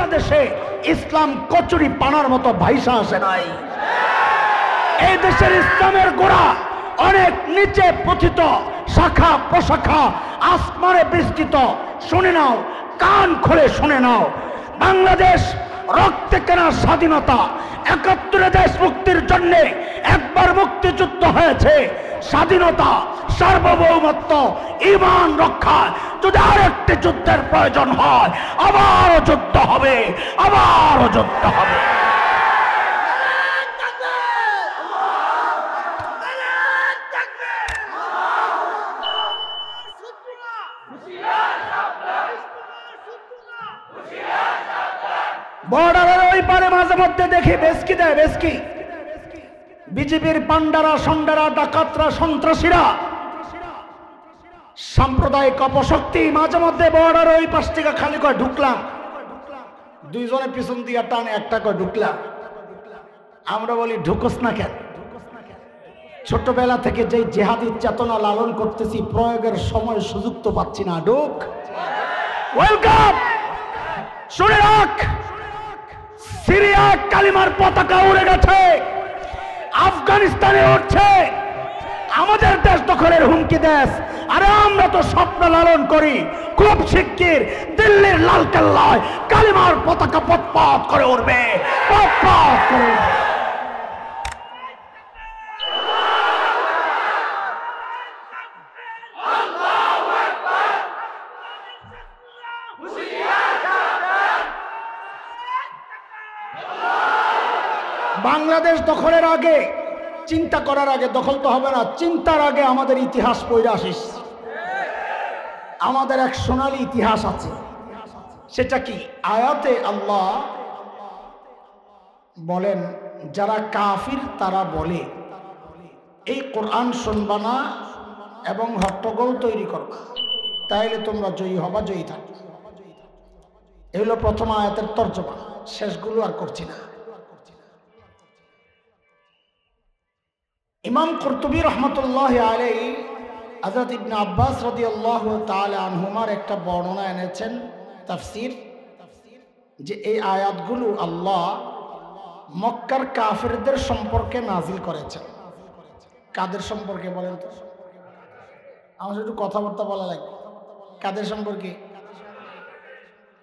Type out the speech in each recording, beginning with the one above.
বাংলাদেশে ইসলাম কচুরি পানার মতো ভাইসা আসে নাই। এই দেশের ইসলামের গোড়া অনেক নিচে পতিত, শাখা প্রশাখা আসমানে বিস্তৃত। শুনে নাও, কান খুলে শুনে নাও, বাংলাদেশ রক্তে কেনা স্বাধীনতা, ৭১ দেশ মুক্তির জন্য একবার মুক্তিযুদ্ধ হয়েছে। স্বাধীনতা, সার্বভৌমত্ব, ঈমান রক্ষা, যদি আরেকটি যুদ্ধের প্রয়োজন হয় আবারও যুদ্ধ হবে, আবারও যুদ্ধ হবে। বর্ডারের ওই পারে মাঝে মধ্যে দেখি বেসকি দেয়, বেসকি বিজেপির পান্ডারা, সন্ডারা, ডাকাতরা, সন্ত্রাসীরা, সাম্প্রদায়িক অপশক্তি মাঝে মধ্যে বর্ডার ওই পাশ থেকে খালি করে ঢুকলাম, দুইজনের পিছন দিয়ে টানে একটা করে ঢুকলাম। আমরা বলি ঢুকোস না কেন? ছোটবেলা থেকে যেই জেহাদি চেতনা লালন করতেছি, প্রয়োগের সময় সুযোগ তো পাচ্ছি না। ঢুক, ওয়েলকাম। শুনে রাখ, সিরিয়া কালিমার পতাকা উড়ে গেছে, আফগানিস্তানে উঠছে, আমাদের দেশ দখলের হুমকি দেশ। আরে আমরা তো স্বপ্ন লালন করি, খুব শিগগির দিল্লির লালকেল্লায় কালিমার পতাকা পথ করে উঠবে, পথ করে উঠবে। বাংলাদেশ দখলের আগে, চিন্তা করার আগে, দখল তো হবে না, চিন্তার আগে আমাদের ইতিহাস পড়ে আসিস। আমাদের এক সোনালী ইতিহাস আছে। সেটা কি? আয়াতে আল্লাহ বলেন, যারা কাফির তারা বলে এই কোরআন শুনবা না এবং হট্টগোল তৈরি করবা, তাইলে তোমরা জয়ী হবা, জয়ী থাকবে। এই হলো প্রথম আয়াতের তর্জমা, শেষগুলো আর করছি না। ইমাম কুরতুবী রহমতুল্লাহ আলাইহি হযরত ইবনে আব্বাস রাদিয়াল্লাহু তাআলা আনহুমার একটা বর্ণনা এনেছেন, তাফসীর, যে এই আয়াতগুলো আল্লাহ মক্কার কাফিরদের সম্পর্কে নাজিল করেছেন। কাদের সম্পর্কে বলেন তো? আমার একটু কথাবার্তা বলা লাগবে। কাদের সম্পর্কে?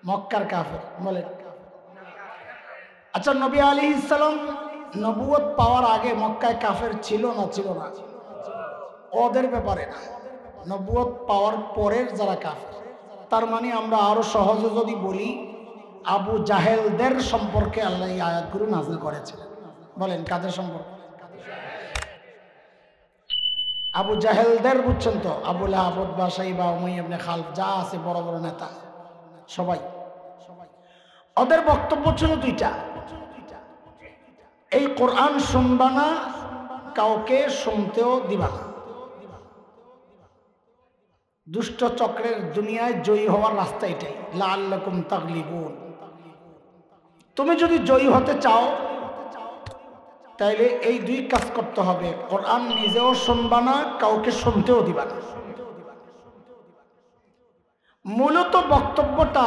মক্কার কাফির। বলেন। আচ্ছা, নবী আলাইহিস সালাম নবুয়ত পাওয়ার আগে মক্কায় কাফের ছিল না? ছিল না? ওদের ব্যাপারে না, নবুয়ত পাওয়ার পরের যারা কাফের। তার মানে আমরা আরো সহজে যদি বলি, আবু জাহেলদের সম্পর্কে আল্লাহ এই আয়াতগুলো নাযিল করেছিলেন। বলেন কাদের সম্পর্কে? আবু জাহেলদের, বুঝছেন তো? আবু লাহাব, উতবা, শাইবা, উমাইয়া ইবনে খালফ, যা আছে বড় বড় নেতা সবাই। ওদের বক্তব্য ছিল দুইটা, এই কোরআন শুনবা না, কাউকে শুনতেও দিবা না। দুষ্ট চক্রের দুনিয়ায় জয়ী হওয়ার রাস্তা এটাই, লাআল্লাকুম তাগলিবুন। তুমি যদি জয়ী হতে চাও তাইলে এই দুই কাজ করতে হবে, কোরআন নিজেও শুনবা না, কাউকে শুনতেও দিবা না। মূলত বক্তব্যটা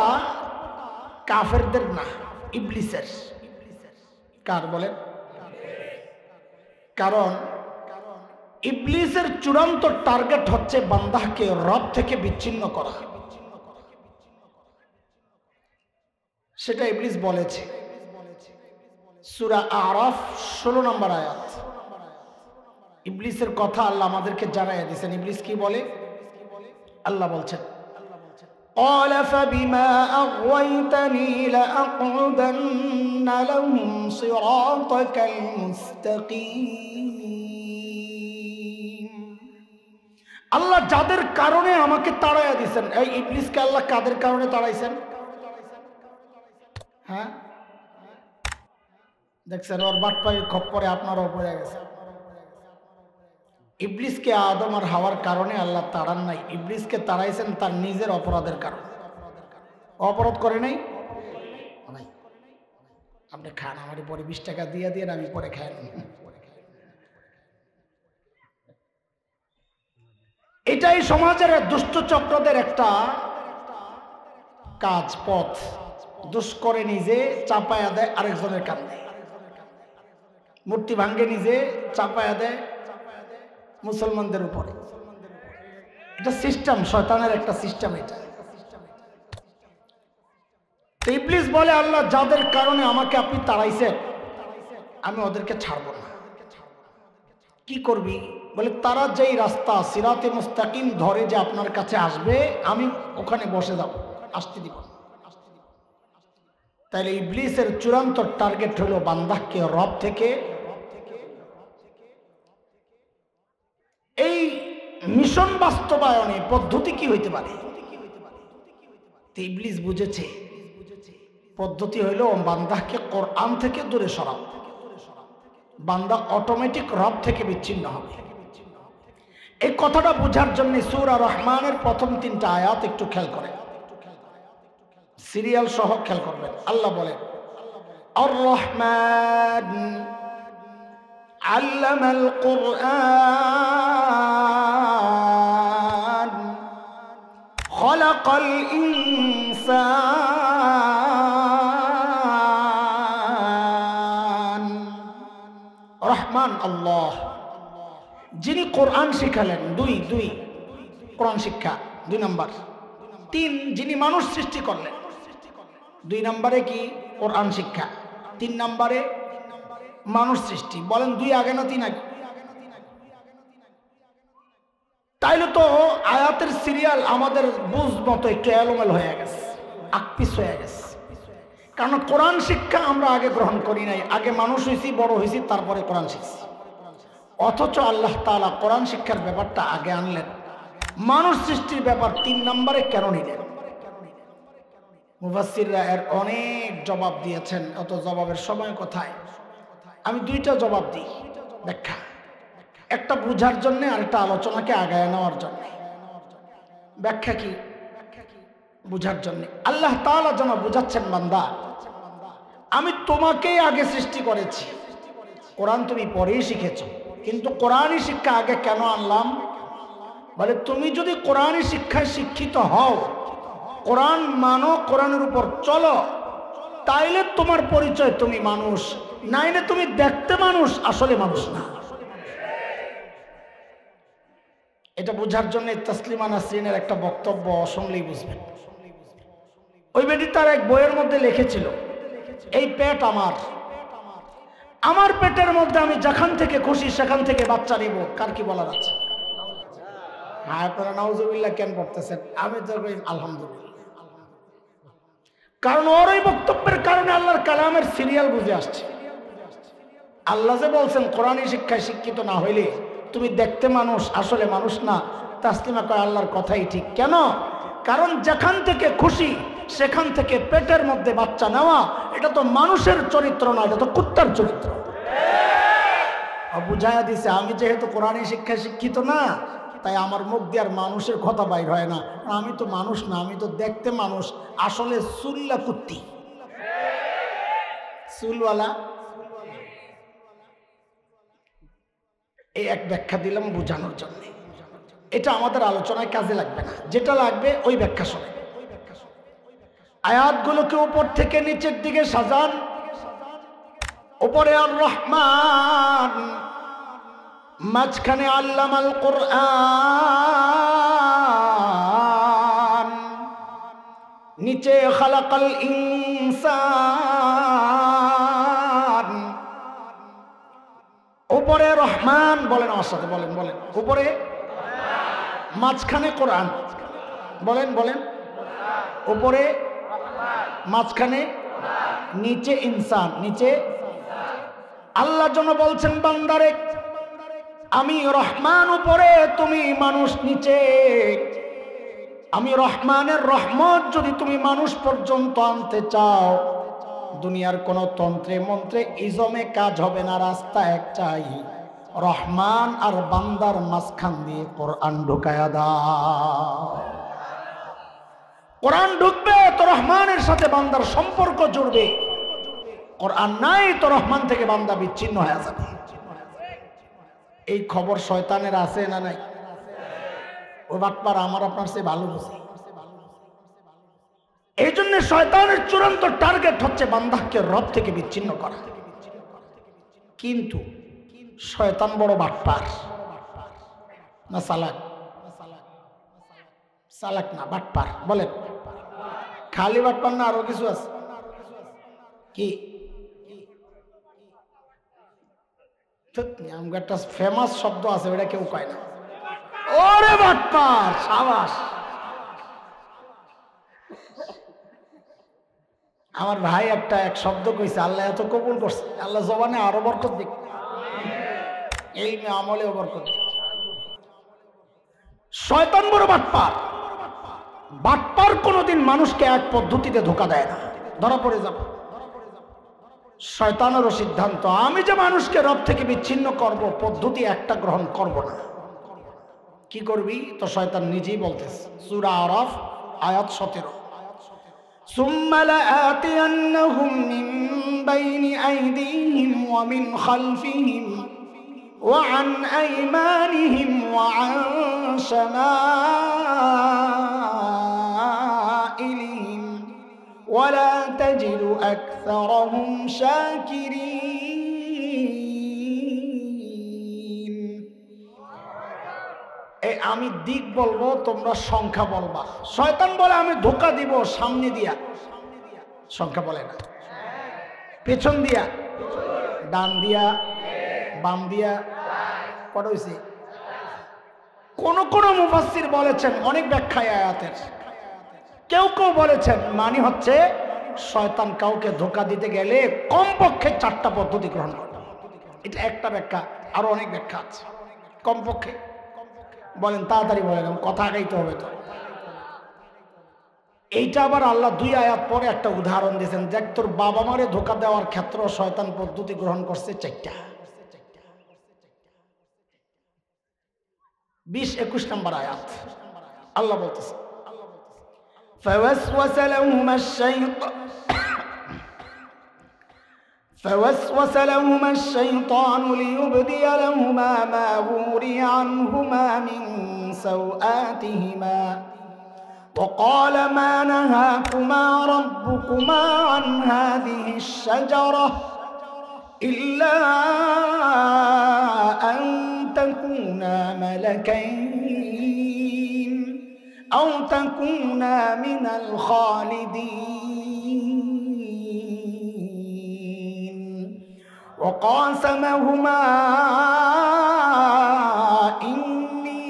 কাফেরদের না, ইবলিসের। কার বলেন? কারণ ইবলিসের চূড়ান্ত টার্গেট হচ্ছে বান্দাকে রব থেকে বিচ্ছিন্ন করা। সেটা ইবলিস বলেছে। সূরা আরাফ 16 নম্বর আয়াত। ইবলিসের কথা আল্লাহ আমাদেরকে জানাইয়া দিয়েছেন। ইবলিস কি বলে? আল্লাহ বলছেন, قال فبما أغويتني لأقعدن لهم صراطك المستقيم। আল্লাহ যাদের কারণে আমাকে তাড়াইয়া দিয়েছেন। এই ইবলিসকে আল্লাহ কাদের কারণে তাড়াইছেন? হ্যাঁ, দেখছেন ওর বাটপাড়ির খপ্পরে আপনারাও পড়ে গেছে। ইবলিসকে আদম আর হাওয়ার কারণে আল্লাহ তাড়ান নাই, ইবলিসকে তাড়াইছেন তার নিজের অপরাধের কারণে। অপরাধ করে নাই? আপনি খান, আমার পরে 20 টাকা দিয়ে দিয়ে আমি পরে খাই। এটাই সমাজের দুষ্ট চক্রদের একটা কাজ, পথ। দোষ করে নিজে চাপায়া দেয় আরেকজনের কাঁধে, মূর্তি ভাঙ্গে নিজে চাপায়া দেয় মুসলমানদের উপরে। এটা সিস্টেম, শয়তানের একটা সিস্টেম এটা। ইবলিস বলে আল্লাহ যাদের কারণে আমাকে আপনি তাড়াইছেন আমি ওদেরকে ছাড়ব না। কি করবি? বলে তারা যেই রাস্তা সিরাতে মুস্তাকিম ধরে যে আপনার কাছে আসবে আমি ওখানে বসে যাব, আসতে দিব না। তাইলে ইবলিসের চূড়ান্ত টার্গেট হলো বান্দাকে রব থেকে। এই মিশন বাস্তবায়নে পদ্ধতি কি হইতে পারে? ইবলিস বুঝেছে পদ্ধতি হইল বান্দাকে কোরআন থেকে দূরে সরাও, বান্দা অটোমেটিক রব থেকে বিচ্ছিন্ন হবে। এই কথাটা বোঝার জন্য সূরা রহমানের প্রথম 3টা আয়াত একটু খেয়াল করেন, সিরিয়াল সহ খেয়াল করবেন। আল্লাহ বলেন আর রহমান আল্লামাল কুরআন খলাকাল ইনসান। রহমান আল্লাহ, যিনি কোরআন শিখালেন। দুই কোরআন শিক্ষা 2 নাম্বার। 3 যিনি মানুষ সৃষ্টি করলেন। 2 নম্বরে কি? কোরআন শিক্ষা। 3 নম্বরে মানুষ সৃষ্টি। বলেন 2 আগে না 3 আগে? তাইলে তো আয়াতের সিরিয়াল আমাদের বুঝ মতো একটু এলোমেল হয়ে গেছে, আকপিস হয়ে গেছে। কারণ কোরআন শিক্ষা আমরা আগে গ্রহণ করি নাই, আগে মানুষ হয়েছি, বড় হয়েছি, তারপরে কোরআন শিখছি। অথচ আল্লাহ তাআলা কোরআন শিক্ষার ব্যাপারটা আগে আনলেন, মানুষ সৃষ্টির ব্যাপার 3 নম্বরে কেন নিলেন? মুফাসসিররা এর অনেক জবাব দিয়েছেন, অত জবাবের সময় কোথায়? আমি 2টা জবাব দিই, ব্যাখ্যা। একটা বুঝার জন্য আর একটা আলোচনাকে আগায় নেওয়ার জন্য। ব্যাখ্যা কি? বুঝার জন্য। আল্লাহ তাআলা যেন বুঝাচ্ছেন বান্দা আমি তোমাকেই আগে সৃষ্টি করেছি, কোরআন তুমি পরেই শিখেছো, কিন্তু কোরআনই শিক্ষা আগে কেন আনলাম? বলে তুমি যদি কোরআনই শিক্ষায় শিক্ষিত হও, কোরআন মানো, কোরআনের উপর চলো, তাইলে তোমার পরিচয় তুমি মানুষ, নাইলে তুমি দেখতে মানুষ, আসলে মানুষ না। এটা বোঝার জন্য তাসলিমা নাসরিনের একটা বক্তব্য শুনলেই বুঝবেন। ওই বেটি তার এক বইয়ের মধ্যে লিখেছিল, এই পেট আমার পেটের মধ্যে আমি যেখান থেকে খুশি সেখান থেকে বাচ্চা নিব, কার কি বলার আছে? হ্যাঁ, আপনারা নাউজুবিল্লাহ কেন পড়তেছেন? আমি তো আলহামদুলিল্লাহ। কারণ ওর ওই বক্তব্যের কারণে আল্লাহর কালামের সিরিয়াল বুঝে আসছে। আল্লাহ যে বলছেন কোরআনী শিক্ষায় শিক্ষিত না হইলে তুমি দেখতে মানুষ, আসলে মানুষ না। তাসলিমা কয় আল্লাহর কথাই ঠিক। কেন? কারণ যেখান থেকে খুশি সেখান থেকে পেটের মধ্যে বাচ্চা নেওয়া, এটা তো মানুষের চরিত্র না, এটা তো কুত্তার চরিত্র। বুঝাইয়া দিছে আমি যেহেতু কোরআনী শিক্ষায় শিক্ষিত না, তাই আমার মুখ দিয়ে আর মানুষের কথা বাইর হয় না। আমি তো মানুষ না, আমি তো দেখতে মানুষ, আসলে চুল্লা কুত্তি, চুলওয়ালা। এই এক ব্যাখ্যা দিলাম বোঝানোর জন্য। এটা আমাদের আলোচনায় কাজে লাগবে না, যেটা লাগবে ওই ব্যাখ্যা শোনেন। আয়াতগুলোকে উপর থেকে নিচের দিকে সাজান। উপরে আর রহমান, মাঝখানে আল্লামাল কুরআন, নিচে খালাকাল ইনসান। উপরে রহমান, বলেন আমার সাথে, বলেন বলেন, উপরে, মাঝখানে কোরআন, বলেন বলেন, উপরে, মাঝখানে, নিচে ইনসান, নিচে আল্লাহ যেন বলছেন বান্দারে আমি রহমান উপরে, তুমি মানুষ নিচে। আমি রহমানের রহমত যদি তুমি মানুষ পর্যন্ত আনতে চাও, দুনিয়ার কোন তন্ত্রে মন্ত্রে ইজমে কাজ হবে না, রাস্তা একটাই, রহমান আর বান্দার মাঝখান দিয়ে কোরআন ঢুকায়া দাও। কোরআন ঢুকবে তো রহমানের সাথে বান্দার সম্পর্ক জুড়বে, কোরআন নাই তো রহমান থেকে বান্দা বিচ্ছিন্ন হয়ে যাবে। এই খবর শয়তানের আছে না নাই? ও বাটপার আমার আপনার চেয়ে ভালো বুঝে। এই জন্য শয়তানের চূড়ান্ত টার্গেট হচ্ছে বান্দাকে রব থেকে বিচ্ছিন্ন করা। কিন্তু শয়তান বড় বাটপার না চালাক? চালাক না, বাটপার। বলেন খালি বাটপার না আরো কিছু আছে কি? একটা ফেমাস শব্দ আছে, ওটা কেউ কয় না। ওরে বাটপার, সাবাস। আমার ভাই একটা এক শব্দ কইছে, আল্লাহ এত কবুল করছে, আল্লাহ জবানে আরো বরকত দিক, এই আমলেও বরকত দিক। শয়তান বড় বাটপার। বাটপার কোনোদিন মানুষকে এক পদ্ধতিতে ধোঁকা দেয় না, ধরা পড়ে যাব। শয়তানেরও সিদ্ধান্ত, আমি যে মানুষকে রব থেকে বিচ্ছিন্ন করব, পদ্ধতি একটা গ্রহণ করব না। কি করবি? তো শয়তান নিজেই বলতেছে, সূরা আরাফ আয়াত 17, ثم لآتينهم من بين أيديهم ومن خلفهم وعن أيمانهم وعن شمائلهم ولا تجد أكثرهم شاكرين। আমি দিক বলবো, তোমরা সংখ্যা বলবা। শয়তান বলে আমি ধোঁকা দিব সামনে দিয়া, সংখ্যা বলে না। পেছন দিয়া, ডান দিয়া, বাম দিয়া, কটা হয়েছে? কোন কোন মুফাসসির বলেছেন, অনেক ব্যাখ্যায় আয়াতের, কেউ কেউ বলেছেন মানে হচ্ছে শয়তান কাউকে ধোঁকা দিতে গেলে কমপক্ষে 4টা পদ্ধতি গ্রহণ করে। এটা একটা ব্যাখ্যা, আরো অনেক ব্যাখ্যা আছে। কমপক্ষে বলেন, তাড়াতাড়ি বলেন, কথা আগাইতে হবে তো। এইটা আবার আল্লাহ 2 আয়াত পরে একটা উদাহরণ দিয়েছেন, দেখ তোর বাবা মারে ধোঁকা দেওয়ার ক্ষেত্রে শয়তান পদ্ধতি গ্রহণ করছে 4টা। 20-21 নম্বর আয়াত আল্লাহ বলতেছে, فوسوس لهما الشيطان ليبدي لهما ما وري عنهما من سوآتهما وقال ما نهاكما ربكما عن هذه الشجرة إلا أن تكونا ملكين أو تكونا من الخالدين وقاسمهما إني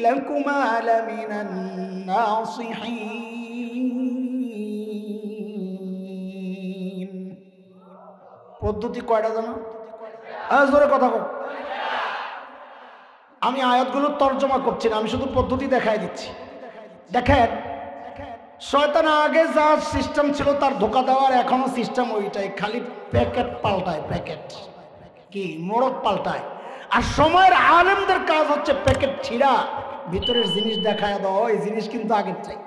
لكما لمن الناصحين। পদ্ধতি কয়টা জানো? জোরে কথা বল। আমি আয়াতগুলো তর্জমা করছি না, আমি শুধু পদ্ধতি দেখাই দিচ্ছি। দেখেন, শয়তান আগে যা সিস্টেম ছিল তার ধোঁকা দেওয়ার, এখনো সিস্টেম ওইটাই, খালি প্যাকেট পাল্টায়, প্যাকেট কি মোড়ক পাল্টায়। আর সময়ের আলেমদের কাজ হচ্ছে প্যাকেট ছিঁড়া ভিতরের জিনিস দেখায় দাও, এই জিনিস কিন্তু আগের চাই।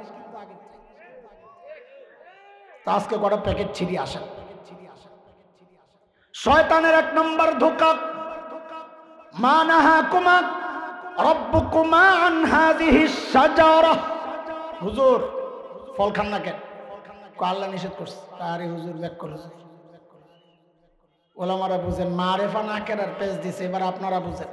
তা আজকে কটা প্যাকেট ছিঁড়ি আসেন। শয়তানের 1 নম্বর ধোঁকা, মা নাহাকুমা রব্বুকুমা আন হাযিহিস শাজারা। হুজুর ফল খান না কেন? আল্লাহ নিষেধ করছে। আরে হুজুর ব্যাক করো, ওলামারা বুঝেন, মারেফা না কেরার পেজ দিছে, এবার আপনারা বুঝেন।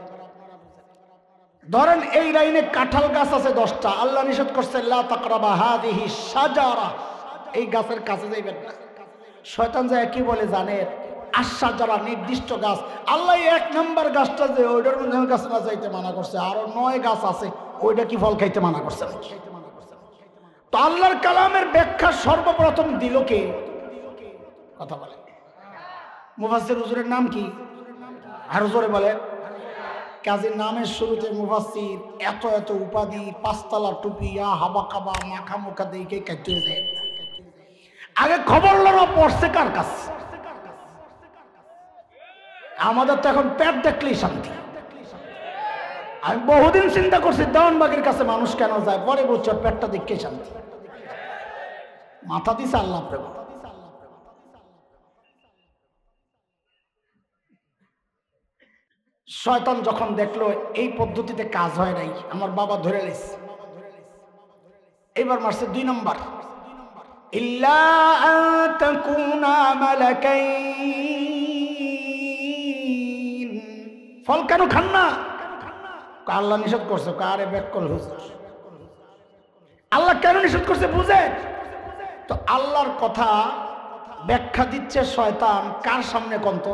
ধরেন এই লাইনে কাঁঠাল গাছ আছে 10টা, আল্লাহ নিষেধ করছে লা তাকরাবা হাযিহিস শাজারা, এই গাছের কাছে যাইবেন না। শয়তান যায় কি বলে জানেন? আশ-শাজারা, নির্দিষ্ট গাছ। আল্লাহ 1 নম্বর গাছটা যে ওইটার মধ্যে গাছ না যাইতে মানা করছে, আরো 9 গাছ আছে, ওইটা কি ফল খাইতে মানা করছে? তো আল্লাহর কালামের ব্যাখ্যা সর্বপ্রথম দিল কে? কথা বলে মুফাসসির হুজুরের নাম কি? আর হুজুরে বলে কাজীর নামের শুরুতে মুফাসসির, এত এত উপাধি, 5 তলা টুপি, হাবাকাবা মাখা মুখা দেখে কাটতে যায়। আগে খবর লড়ো পড়ছে কার কাছে? আমাদের তো এখন পেট দেখলেই শান্তি। আমি বহুদিন চিন্তা করছি দেওয়ানবাগের কাছে মানুষ কেন যায়, পরে বুঝছো পেটটা দেখে শান্তি। মাথা দিছে আল্লাহ প্রেম। শয়তান যখন দেখলো এই পদ্ধতিতে কাজ হয় নাই, আমার বাবা ধরে লেছে, এইবার মারছে 2 নাম্বার, ইল্লা আন তাকুনা মালাকাইন। ফল কেন খান না? আল্লাহ নিষেধ করছে। কারে বেকল হুজুর, আল্লাহ কেন নিষেধ করছে বুঝে? তো আল্লাহর কথা ব্যাখ্যা দিচ্ছে শয়তান কার সামনে? কন্ত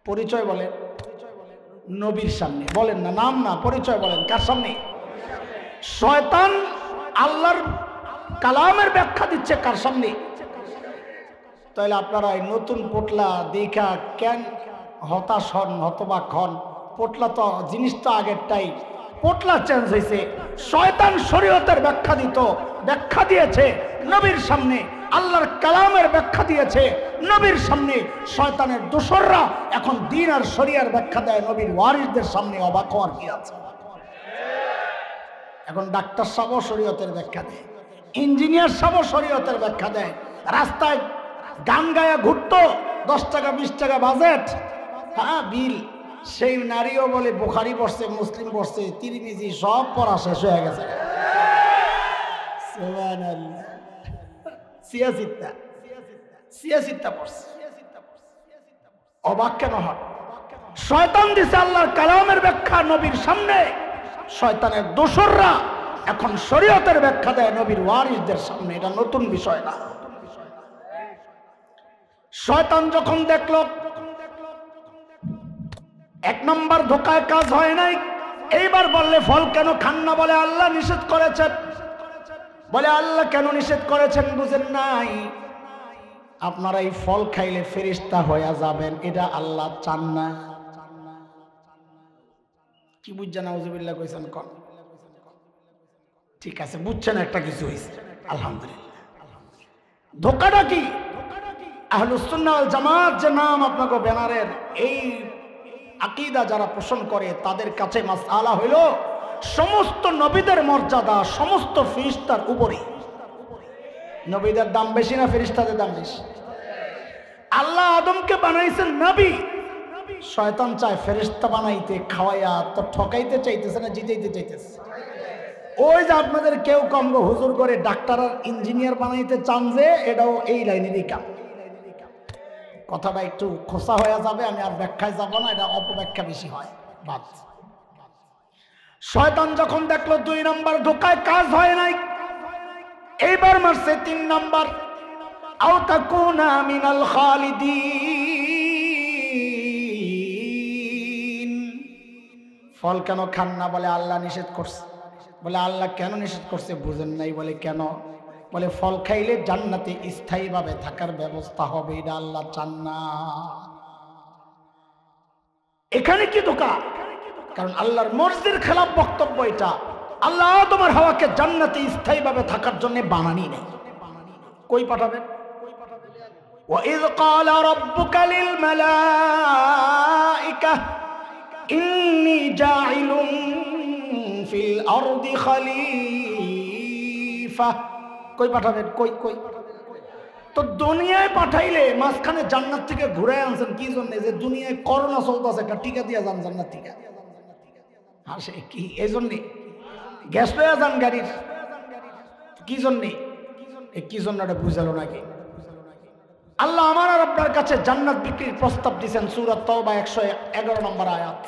পরিচয় বলেন, নবীর সামনে। বলেন না, নাম না, পরিচয় বলেন, কার সামনে? শয়তান আল্লাহর কালামের ব্যাখ্যা দিচ্ছে কার সামনে? তাহলে আপনারা এই নতুন পোটলা দেখা কেন হতাশ হন, হতবাক হন? পোটলা তো জিনিস তো আগেরটাই, পোটলা চেঞ্জ হয়েছে। শয়তান শরীয়তের ব্যাখ্যা দিত, ব্যাখ্যা দিয়েছে নবীর সামনে, আল্লাহর কালামের ব্যাখ্যা দিয়েছে নবীর সামনে। শয়তানের দোসররা এখন দ্বীন আর শরিয়ার ব্যাখ্যা দেয় নবীর ওয়ারিসদের সামনে। অবাক হওয়ার কি আছে? এখন ডাক্তার সাহেব শরীয়তের ব্যাখ্যা দেয়, ইঞ্জিনিয়ার সাহেব শরীয়তের ব্যাখ্যা দেয়। রাস্তায় গান গায়া ঘুরতো, 10 টাকা 20 টাকা বাজেট, হ্যাঁ বিল। সেই নারীও বলে বুখারি পড়ছে, মুসলিম পড়ছে, তিরমিজি সব পড়া শেষ হয়ে গেছে। সুবহানাল্লাহ। সিয়াসিত্তা পড়ছে। অবাক কেন হয়? শয়তান দিছে আল্লাহর কালামের ব্যাখ্যা নবীর সামনে, শয়তানের দোসররা এখন শরীয়তের ব্যাখ্যা দেয় নবীর ওয়ারিসদের সামনে। এটা নতুন বিষয় না। শয়তান যখন দেখলো 1 নম্বর ধোকায় কাজ হয় নাই, এইবার বললে ফল কেন খান না? বলে আল্লাহ নিষেধ করেছেন। বলে আল্লাহ কেন নিষেধ করেছেন বুঝেন নাই? আপনারা এই ফল খাইলে ফেরেশতা হয়ে যাবেন, এটা আল্লাহ চান না। কি বুঝছেন? নাউজুবিল্লাহ কইছেন কোন? ঠিক আছে, বুঝছেন একটা কিছু হইছে, আলহামদুলিল্লাহ। ধোকাটা কি? আহলুস সুন্নাহ ওয়াল জামাত যে নাম আপনাকে ব্যানারের, এই আকীদা যারা পোষণ করে তাদের কাছে মাসআলা হইল সমস্ত নবীদের মর্যাদা সমস্ত ফেরেশতার উপরে। নবীদের দাম বেশি না ফেরেশতাদের দাম বেশি? আল্লাহ আদমকে বানাইছেন নবী, শয়তান চায় ফেরেশতা বানাইতে, খাওয়াইয়া তো ঠকাইতে চাইতেছে না জিতাইতে চাইতেছে? ওই যে আপনাদের কেউ কম হুজুর করে ডাক্তার আর ইঞ্জিনিয়ার বানাইতে চান, যে এটাও এই লাইনেরই কাম। কথাটা একটু খোসা হয়ে যাবে, আমি আর ব্যাখ্যায় যাব না, এটা অপব্যাখ্যা বেশি হয়। বাদ। শয়তান যখন দেখলো 2 নম্বর ধোকায় কাজ হয় নাই, এইবার মারছে 3 নম্বর, আও তাকুনা মিনাল খালিদিন। ফল কেন খান না? বলে আল্লাহ নিষেধ করছে। বলে আল্লাহ কেন নিষেধ করছে বুঝেন নাই? বলে কেন? বলে ফল খাইলে জান্নাতে স্থায়ীভাবে থাকার ব্যবস্থা হবে, এটা আল্লাহ চান না। এখানে কি ধোঁকা? কারণ আল্লাহর মর্জির খেলাফ বক্তব্য এটা। আল্লাহ তোমার হাওয়াকে জান্নাতে স্থায়ীভাবে থাকার জন্য বানানি নেই। কই পাঠাবেন? وَإِذْ قَالَ رَبُّكَ لِلْمَلَائِكَةِ إِنِّي جَاعِلٌ فِي الْأَرْضِ خَلِيفَةً। কই পাঠাবেন? কই কই? তো দুনিয়ায় পাঠাইলে মাঝখানে জান্নাত থেকে ঘুরে আনছেন কি জন্য? যে দুনিয়ায় করোনা চলতেছে, একটা টিকা দিয়ে যান জান্নাত থেকে। আর সে কি এই জন্যে গ্যাস লয়ে যান গাড়ির? কি জন্যে? কি জন্য এটা বুঝালো নাকি? আল্লাহ আমার আর আপনার কাছে জান্নাত বিক্রির প্রস্তাব দিয়েছেন। সূরা তাওবা 111 নম্বর আয়াত,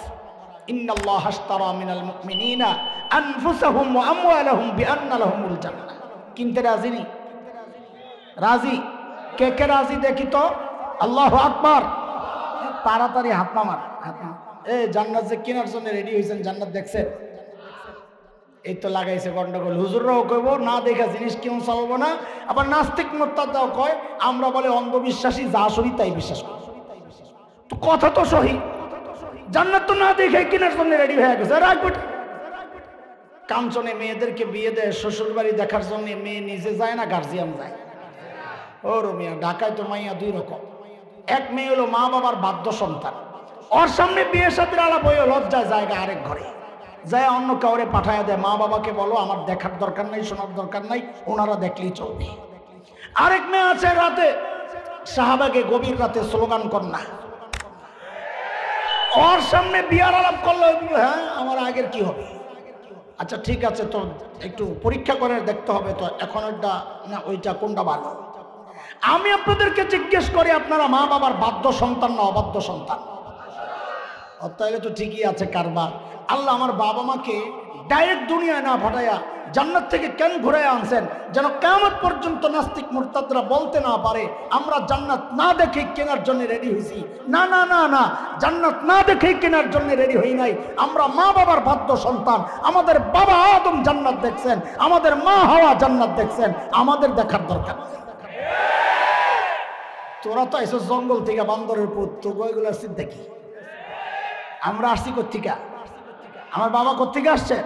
ইন্নাল্লাহা আশতারা মিনাল মুমিনিনা আনফুসাহুম ওয়া আমওয়ালাহুম বিআন্না লাহুমুল জান্নাহ। কিনতে রাজি নি? রাজি? কে কে রাজি দেখি তো? আল্লাহু আকবার। তাড়াতাড়ি হাত নামান, হাত নামান। এই জান্নাত যে কেনার জন্য রেডি হয়েছেন, জান্নাত দেখছেন? এই তো লাগাইছে গন্ডগোল। হুজুররাও কইব না দেখা জিনিস কেউ চালবো না, আবার নাস্তিক মোত্তাদাও কয় আমরা বলে অন্ধবিশ্বাসী, যা সহি তাই বিশ্বাস করি। তো কথা তো সহি, জান্নাত তো না দেখে কেনার জন্য রেডি হয়ে গেছে। রাখবেট কাঞ্চনে মেয়েদেরকে বিয়ে দেয় শ্বশুর বাড়ি দেখার জন্য, মেয়ে নিজে যায় না গার্জিয়ান যায়। ও রমিয়া, ঢাকায় তো মাইয়া 2 রকম। এক মেয়ে হলো মা বাবার বাধ্য সন্তান, ওর সামনে বিয়ের সাথে আলাপ হয়ে লজ্জায় জায়গা আরেক ঘরে যায়, অন্য কাউরে পাঠায় দেয়। মা বাবাকে বলো আমার দেখার দরকার নাই, শোনার দরকার নাই, ওনারা দেখলেই চলবে। আরেক মেয়ে আছে রাতে শাহবাগে গভীর রাতে স্লোগান কন্যা, ওর সামনে বিয়ার আলাপ করলো, হ্যাঁ আমার আগের কি হবে? আচ্ছা ঠিক আছে, তো একটু পরীক্ষা করে দেখতে হবে তো এখন ওইটা না ওইটা কোনটা ভালো। আমি আপনাদেরকে জিজ্ঞেস করি, আপনারা মা বাবার বাধ্য সন্তান না অবাধ্য সন্তান? তাহলে তো ঠিকই আছে কারবার। আল্লাহ আমার বাবা মাকে ডাইরেক্ট দুনিয়ায় না পাঠাইয়া জান্নাত থেকে কেন ঘুরাইয়া আনছেন? যেন কিয়ামত পর্যন্ত নাস্তিক মুরতাদরা বলতে না পারে আমরা জান্নাত না দেখে কেনার জন্য রেডি হয়েছি। না না না না, জান্নাত না দেখে কেনার জন্য রেডি হই নাই। আমরা মা বাবার বাধ্য সন্তান। আমাদের বাবা আদম জান্নাত দেখছেন, আমাদের মা হাওয়া জান্নাত দেখছেন, আমাদের দেখার দরকার নেই। তোরা তো এসব জঙ্গল থেকে বান্দরের পুত, তো ওইগুলোর চিন্তা কি? আমরা আসছি কোত্থেকে? আমার বাবা কোত্থেকে আসছে?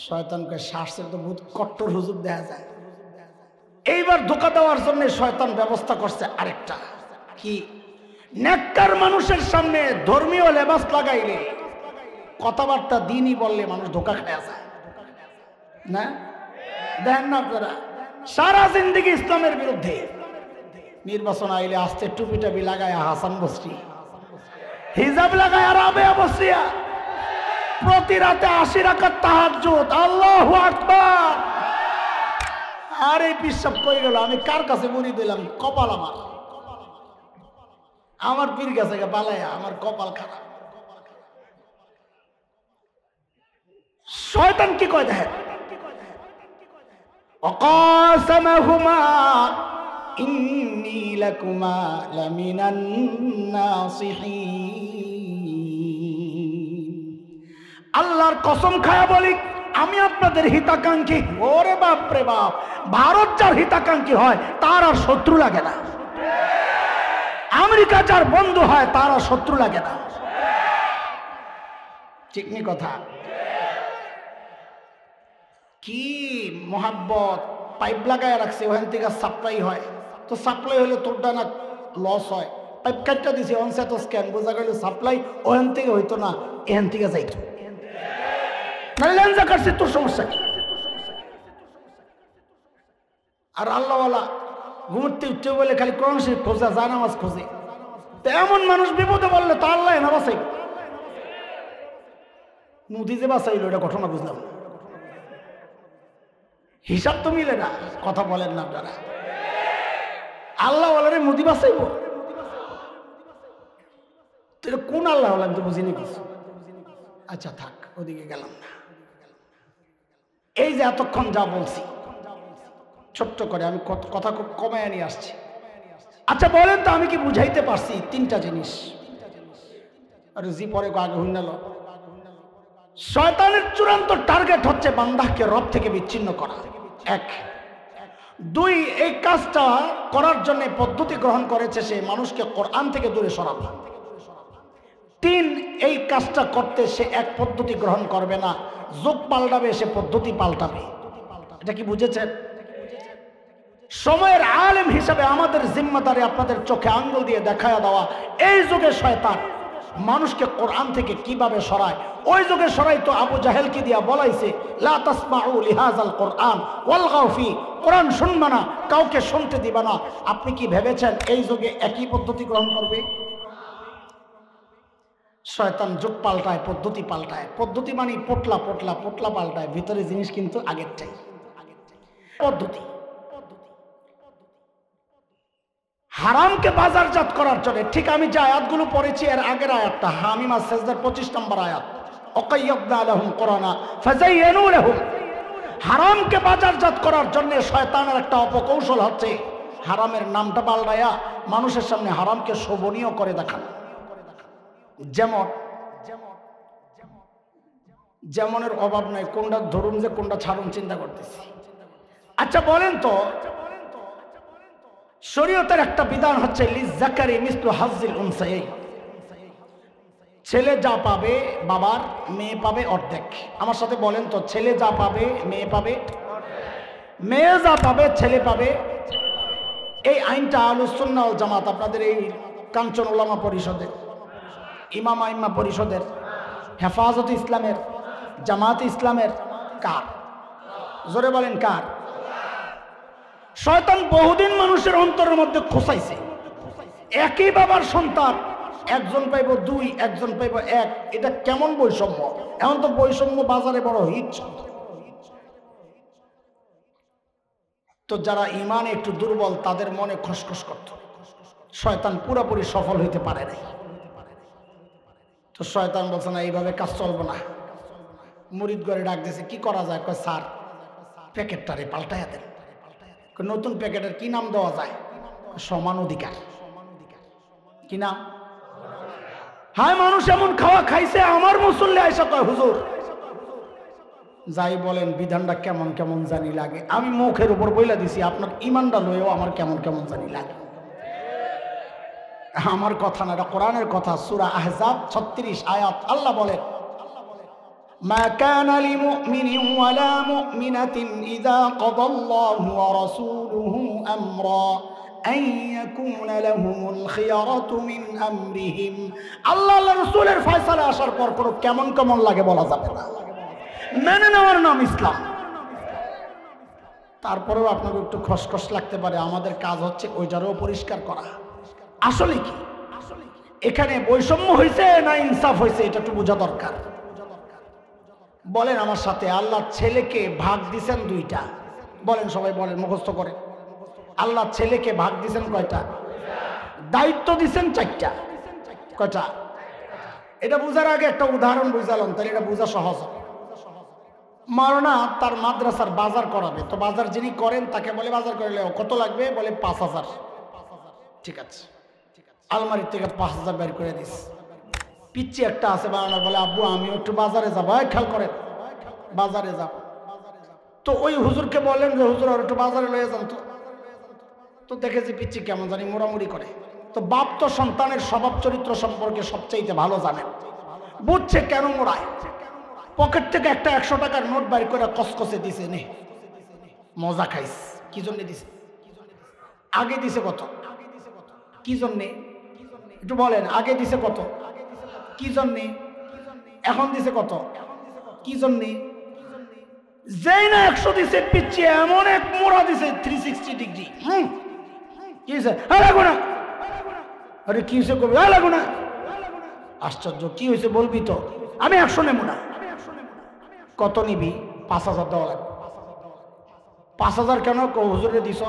শয়তানকে শ্বাসের তো বহুত কট্টর হুজুর দেখা যায়। এইবার ধোঁকা দেওয়ার জন্য শয়তান ব্যবস্থা করছে আরেকটা কি, নেককার মানুষের সামনে ধর্মীয় লেবাস লাগাইলে কথাবার্তা দিনই বললে মানুষ ধোঁকা খেয়ে যায় না। দেখেন না আপনারা, সারা জিন্দেগি ইসলামের বিরুদ্ধে, নির্বাচন আইলে আসতে টুপি টাপি লাগায় হাসান বসরি, হিজাব লাগায় রাবে বসরিয়া, প্রতি রাতে 80 রাকাত তাহাজ্জুদ, আল্লাহু আকবার। আর এই পিসাব কই গেল? আমি কার কাছে মুড়ি দিলাম? কপাল আমার পীর কাছে পালাইয়া, আমার কপাল খারাপ। শয়তান কি কয় দেখেন, ওয়াকাসামাহুমা ইন্নী লাকুমা লামিনান নাসিহিন। আল্লাহর কসম খায়া বলি আমি আপনাদের হিতাকাঙ্ক্ষী। ওরে বাপ রে বাপ, ভারত যার হিতাকাঙ্ক্ষী হয় তার আর শত্রু লাগে না। আমেরিকা যার বন্ধু হয় তার আর শত্রু লাগে না। ঠিক নি কথা? কি মোহাব্বত, পাইপ লাগায় রাখছে, ওখান থেকে সাপ্লাই হয়। তো সাপ্লাই হলে তোরটা না লস হয়, পাইপ কাটটা দিছে অনসে তো স্ক্যান, বোঝা গেল সাপ্লাই ওখান থেকে হইতো না, এখান থেকে যাইতো। লেন্সা কাটছে, তোর সমস্যা কি? আর আল্লাহওয়ালা ঘুমতে উঠতে বলে খালি কোরআন শরীফ খোঁজা, জানামাজ খোঁজে। তো এমন মানুষ বিপদে বললে তো আল্লাহ না বাঁচাই, মুদি যে বাঁচাইলো এটা ঘটনা বুঝলাম না। হিসাব তো মিলে না, কথা বলেন না আপনারা। আল্লাহ ওয়ালারে মুদি বাঁচাইব, তো এটা কোন আল্লাহ ওয়ালা আমি তো বুঝিনি কিছু। আচ্ছা থাক, ওদিকে গেলাম না। এই যে এতক্ষণ যা বলছি ছোট্ট করে আমি কথা খুব কমায় নিয়ে আসছি। আচ্ছা বলেন তো আমি কি বুঝাইতে পারছি? তিনটা জিনিস। আর জি পরে আগে হুন্নাল। শয়তানের চূড়ান্ত টার্গেট হচ্ছে বান্দাকে রব থেকে বিচ্ছিন্ন করা, এক। দুই, এই কাজটা করার জন্য পদ্ধতি গ্রহণ করেছে সে মানুষকে কোরআন থেকে দূরে সরাবে। তিন, এই কাজটা করতে সে এক পদ্ধতি গ্রহণ করবে না, যুগ পাল্টাবে, সে পদ্ধতি পাল্টাবে। এটা কি বুঝেছেন? সময়ের আলেম হিসাবে আমাদের জিম্মাদারি আপনাদের চোখে আঙ্গুল দিয়ে দেখায়া দেওয়া। এই যুগে শয়তান মানুষকে কোরআন থেকে কিভাবে সরায়, ওই যুগে সরাই তো আবু জাহেলকে দিয়া বলাইছে লা তাসমাউ লিহাযাল কোরআন ওয়ালগাউ ফি, কোরআন শুনবা না, কাউকে শুনতে দিবা না। আপনি কি ভেবেছেন এই যুগে একই পদ্ধতি গ্রহণ করবে? শয়তান যুগ পাল্টায়, পদ্ধতি পাল্টায়। পদ্ধতি মানে পোটলা পোটলা পোটলা পাল্টায়, ভিতরে জিনিস কিন্তু আগেরটাই। পদ্ধতি হারামকে বাজারজাত করার জন্য, ঠিক আমি যে আয়াতগুলো পড়েছি এর আগের আয়াতটা, হামিম আস-সাজদার 25 নম্বর আয়াত, ওয়াকাইয়াদনা লাহুম কুরআনা ফাযায়্যানু লাহুম। হারামকে বাজারজাত করার জন্য শয়তানের একটা অপকৌশল হচ্ছে হারামের নামটা পাল্টায়া মানুষের সামনে হারামকে শোভনীয় করে দেখানো। যেমনের অভাব নাই, কোনটা ধরুন যে কোনটা ছাড়ুন চিন্তা করতেছি। আচ্ছা বলেন তো, শরীয়তের একটা বিধান হচ্ছে লিযাকারি মিসলু হাজ্জিল উনসায়াইন, ছেলে যা পাবে বাবার, মেয়ে পাবে অর্ধেক। আমার সাথে বলেন তো, ছেলে যা পাবে মেয়ে পাবে, মেয়ে যা পাবে ছেলে পাবে। এই আইনটা আহলুস সুন্নাহ ওয়াল জামাত, আপনাদের এই কাঞ্চন উলামা পরিষদের, ইমাম আইম্মা পরিষদের, হেফাজত ইসলামের, জামাত ইসলামের, কার? জোরে বলেন কার? শয়তান বহুদিন মানুষের অন্তরের মধ্যে খোসাইছে, একই বাবার সন্তান একজন পাইব 2, একজন পাইব 1, এটা কেমন বৈষম্য? এখন তো বৈষম্য বাজারে বড় হিট। তো যারা ইমানে একটু দুর্বল তাদের মনে খসখস করত, শয়তান পুরোপুরি সফল হইতে পারে নাই। তো শয়তান বলছে না, এইভাবে কাজ চলবো না। মুরিদ করে ডাক দিয়েছে, কি করা যায়? কয় স্যার, প্যাকেটটারে পাল্টাইয়া দেন। নতুন প্যাকেটের কি নাম দেওয়া যায়? সমান অধিকার। কি নাম? হায়, মানুষ এমন খাওয়া খাইছে, আমার মুসল্লি আইসা কয় হুজুর যাই বলেন বিধানটা কেমন কেমন জানি লাগে। আমি মুখের উপর বইলা দিছি, আপনার ইমানটা লয়েও আমার কেমন কেমন জানি লাগে। আমার কথা না, এটা কোরআনের কথা। সূরা আহজাব 36 আয়াত। আল্লাহ বলেন, মা কানা লিমুমিনিন ওয়ালা মুমিনাতিন ইযা কাদাল্লাহু ওয়া রাসূলুহু আমরা আন ইয়াকুনা লাহুমুল খিয়ারাতু মিন আমরিহিম। আল্লাহ আল্লাহর রাসূলের ফয়সালা আসার পর কোনো কেমন কেমন লাগে বলা যাবে না। মেনে নেওয়ার নাম ইসলাম। তারপরেও আপনাকে একটু খসখস লাগতে পারে, আমাদের কাজ হচ্ছে ওইটারও পরিষ্কার করা। আসলে কি এখানে বৈষম্য হয়েছে না ইনসাফ হয়েছে, এটা একটু বোঝা দরকার। বলেন আমার সাথে, আল্লাহ ছেলেকে ভাগ দিছেন 2টা। বলেন সবাই, বলেন, মুখস্থ করে। আল্লাহ ছেলেকে ভাগ দিছেন কয়টা? দায়িত্ব দিছেন 4টা। কয়টা? এটা বুঝার আগে একটা উদাহরণ বুঝালাম, তাহলে এটা বোঝা সহজ হবে। মাওলানা তার মাদ্রাসার বাজার করাবে, তো বাজার যিনি করেন তাকে বলে বাজার করে লেও, কত লাগবে? বলে 5000। ঠিক আছে, আলমারির থেকে 5000 বের করে দিস। পিচ্ছি একটা আছে বানানো, বলে আব্বু আমি একটু বাজারে যাবো। খেয়াল করেন, বাজারে যাব। তো ওই হুজুরকে বলেন যে হুজুর আর একটু বাজারে লয়ে যান। তো দেখেছি পিচ্ছি কেমন জানি মোড়ামুড়ি করে। তো বাপ তো সন্তানের স্বভাব চরিত্র সম্পর্কে সবচাইতে ভালো জানেন, বুঝছে কেন মোড়ায়। পকেট থেকে একটা 100 টাকার নোট বাইর করে কসকসে দিছে, নে মজা খাইস। কি জন্য দিছে? আগে দিছে কত? কি জন্যে? একটু বলেন, আগে দিছে কত? কি জন্যে? এখন দিছে কত? কি জন্যে? যেই না 100 দিছে, পিচ্ছি এমন এক মোড়া দিছে 360 ডিগ্রি। কি হয়েছে? লাগো না। আরে কি হয়েছে? কবি লাগো না। আশ্চর্য, কি হয়েছে বলবি তো। আমি 100 নেব না। কত নিবি? 5000 দেওয়া লাগবে। 5000 কেন? হুজুরে দিছ।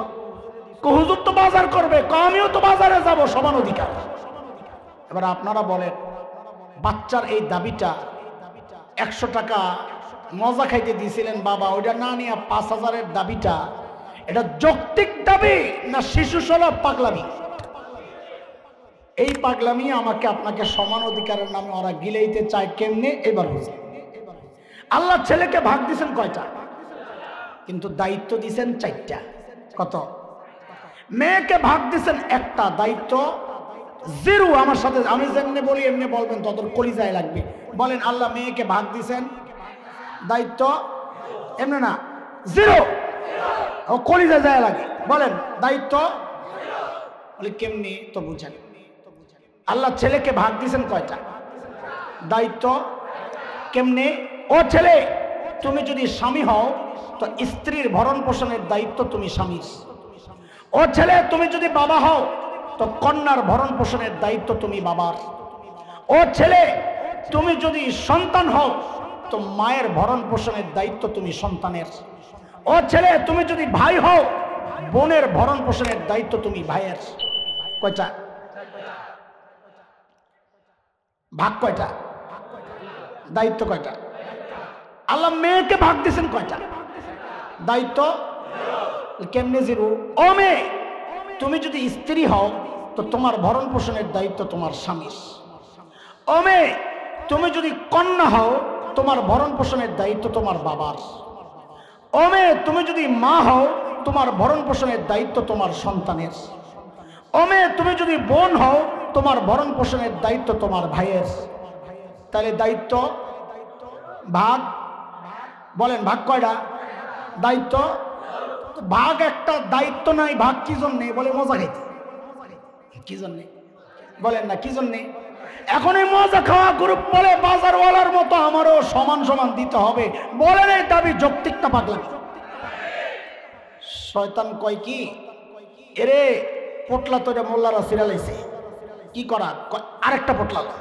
হুজুর তো বাজার করবে, আমিও তো বাজারে যাব, সমান অধিকার। এবার আপনারা বলেন, বাচ্চার এই দাবিটা 100 টাকা মজা খাইতে দিয়েছিলেন বাবা, ওইটা না নিয়ে 5000-এর দাবিটা, এটা যৌক্তিক দাবি না শিশু সুলভ পাগলামি? এই পাগলামি আমাকে আপনাকে সমান অধিকারের নামে ওরা গিলাইতে চায় কেমনে, এবার বুঝে। আল্লাহ ছেলেকে ভাগ দিয়েছেন কয়টা? কিন্তু দায়িত্ব দিয়েছেন 4টা। কত? মেয়েকে ভাগ দিয়েছেন 1টা, দায়িত্ব 0। আমার সাথে আমি যেমনি বলি এমনি বলবেন, তোদের কলিজায় লাগবে। বলেন, আল্লাহ মেয়েকে ভাগ দিয়েছেন, দায়িত্ব এমনি না 0, ও কলিজায় যায় লাগে। বলেন দায়িত্ব, বলে কেমনি? তো বুঝেন, আল্লাহ ছেলেকে ভাগ দিয়েছেন কয়টা? দায়িত্ব কেমনে? ও ছেলে, তুমি যদি স্বামী হও তো স্ত্রীর ভরণ পোষণের দায়িত্ব তুমি স্বামীর। ও ছেলে, তুমি যদি বাবা হও তো কন্যার ভরণ পোষণের দায়িত্ব তুমি বাবার। ও ছেলে, তুমি যদি সন্তান হও তো মায়ের ভরণ পোষণের দায়িত্ব তুমি সন্তানের। ও ছেলে, তুমি যদি ভাই হও বোনের ভরণ পোষণের দায়িত্ব তুমি ভাইয়ের। কয়টা ভাগ? কয়টা দায়িত্ব? কয়টা? আল্লাহ মেয়েকে ভাগ দিয়েছেন কয়টা? দায়িত্ব কেমনে 0? ও মেয়ে, তুমি যদি স্ত্রী হও তো তোমার ভরণ পোষণের দায়িত্ব তোমার স্বামীর। ও মেয়ে, তুমি যদি কন্যা হও তোমার ভরণ পোষণের দায়িত্ব তোমার বাবার। ও মেয়ে, তুমি যদি মা হও তোমার ভরণ পোষণের দায়িত্ব তোমার সন্তানের। ও মেয়ে, তুমি যদি বোন হও তোমার ভরণ পোষণের দায়িত্ব তোমার ভাইয়ের। তাহলে দায়িত্ব ভাগ। বলেন ভাগ কয়টা? দায়িত্ব ভাগ একটা, দায়িত্ব নাই ভাগ কি জন্যে? বলে মজা খাইতে। কি জন্যে? বলেন না কি জন্যে? এখন এই মজা খাওয়া গ্রুপ বলে বাজারওয়ালার মতো আমারও সমান সমান দিতে হবে। বলেন এই দাবি যৌক্তিকটা পাগলামি। শয়তান কয় কি, এরে পোটলা তো এটা মোল্লারা সিরালাইছে, কি করা? আর আরেকটা পোটলা দাও।